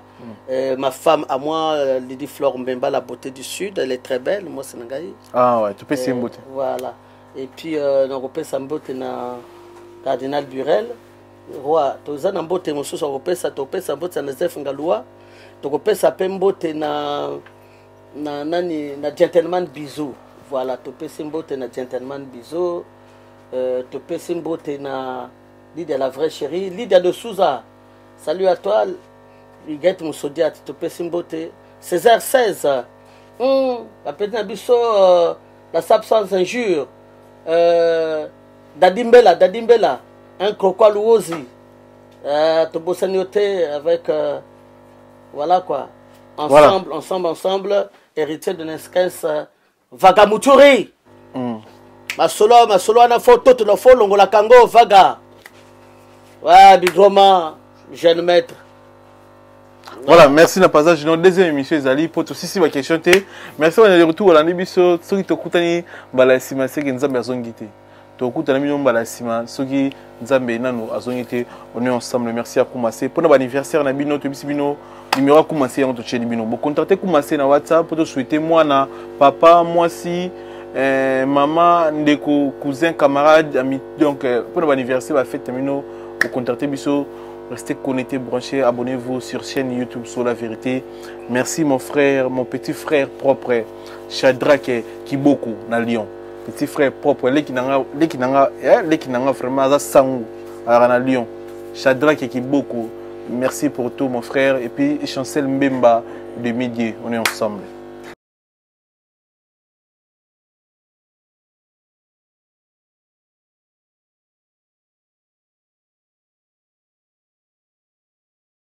ma femme à moi Lydie Flore Mbemba la beauté du sud elle est très belle moi c'est ngai ah ouais tu peux c'est mbote voilà et puis na repère ça mbote na Cardinal Burel roi toza na mbote mosusu akopesa topesa mbote na Joseph Ngalua tokopesa pe mbote na gentleman bisou voilà topesa mbote na gentleman bisou topesa mbote na Lydia la vraie chérie Lydia de Souza salut à toi Liguette Moussodia topesa mbote César 16 la petite nabiso la sap sans injure Dadimbela un croquois louosi Tobosanioté avec voilà quoi ensemble héritier de Neskens Vagamuturi ma solo na photo tu la fo longola kango vaga ouais Bidroma jeune maître voilà merci na passage dans deuxième émission Zali pour tout si ma question té merci on est de retour à l'anibiso soki tokutani bala sima seki nzambe azongité tokutana mino mbala sima soki nzambe nano azongité on est ensemble merci à commencer pour notre anniversaire na bino to bisibino numéro commencer en to chez bino bon contacter commencer na WhatsApp pour te souhaiter moi na papa moi si maman ndeko cousin camarade ami donc pour notre anniversaire va fête mino au contacter biso restez connectés branchés abonnez-vous sur chaîne YouTube sur la vérité merci mon frère mon petit frère propre Shadrack Kiboko na Lyon petit frère propre les qui n'ont vraiment à sang à Lyon Shadrack Kiboko merci pour tout mon frère et puis Chancel Mbemba de Midi on est ensemble.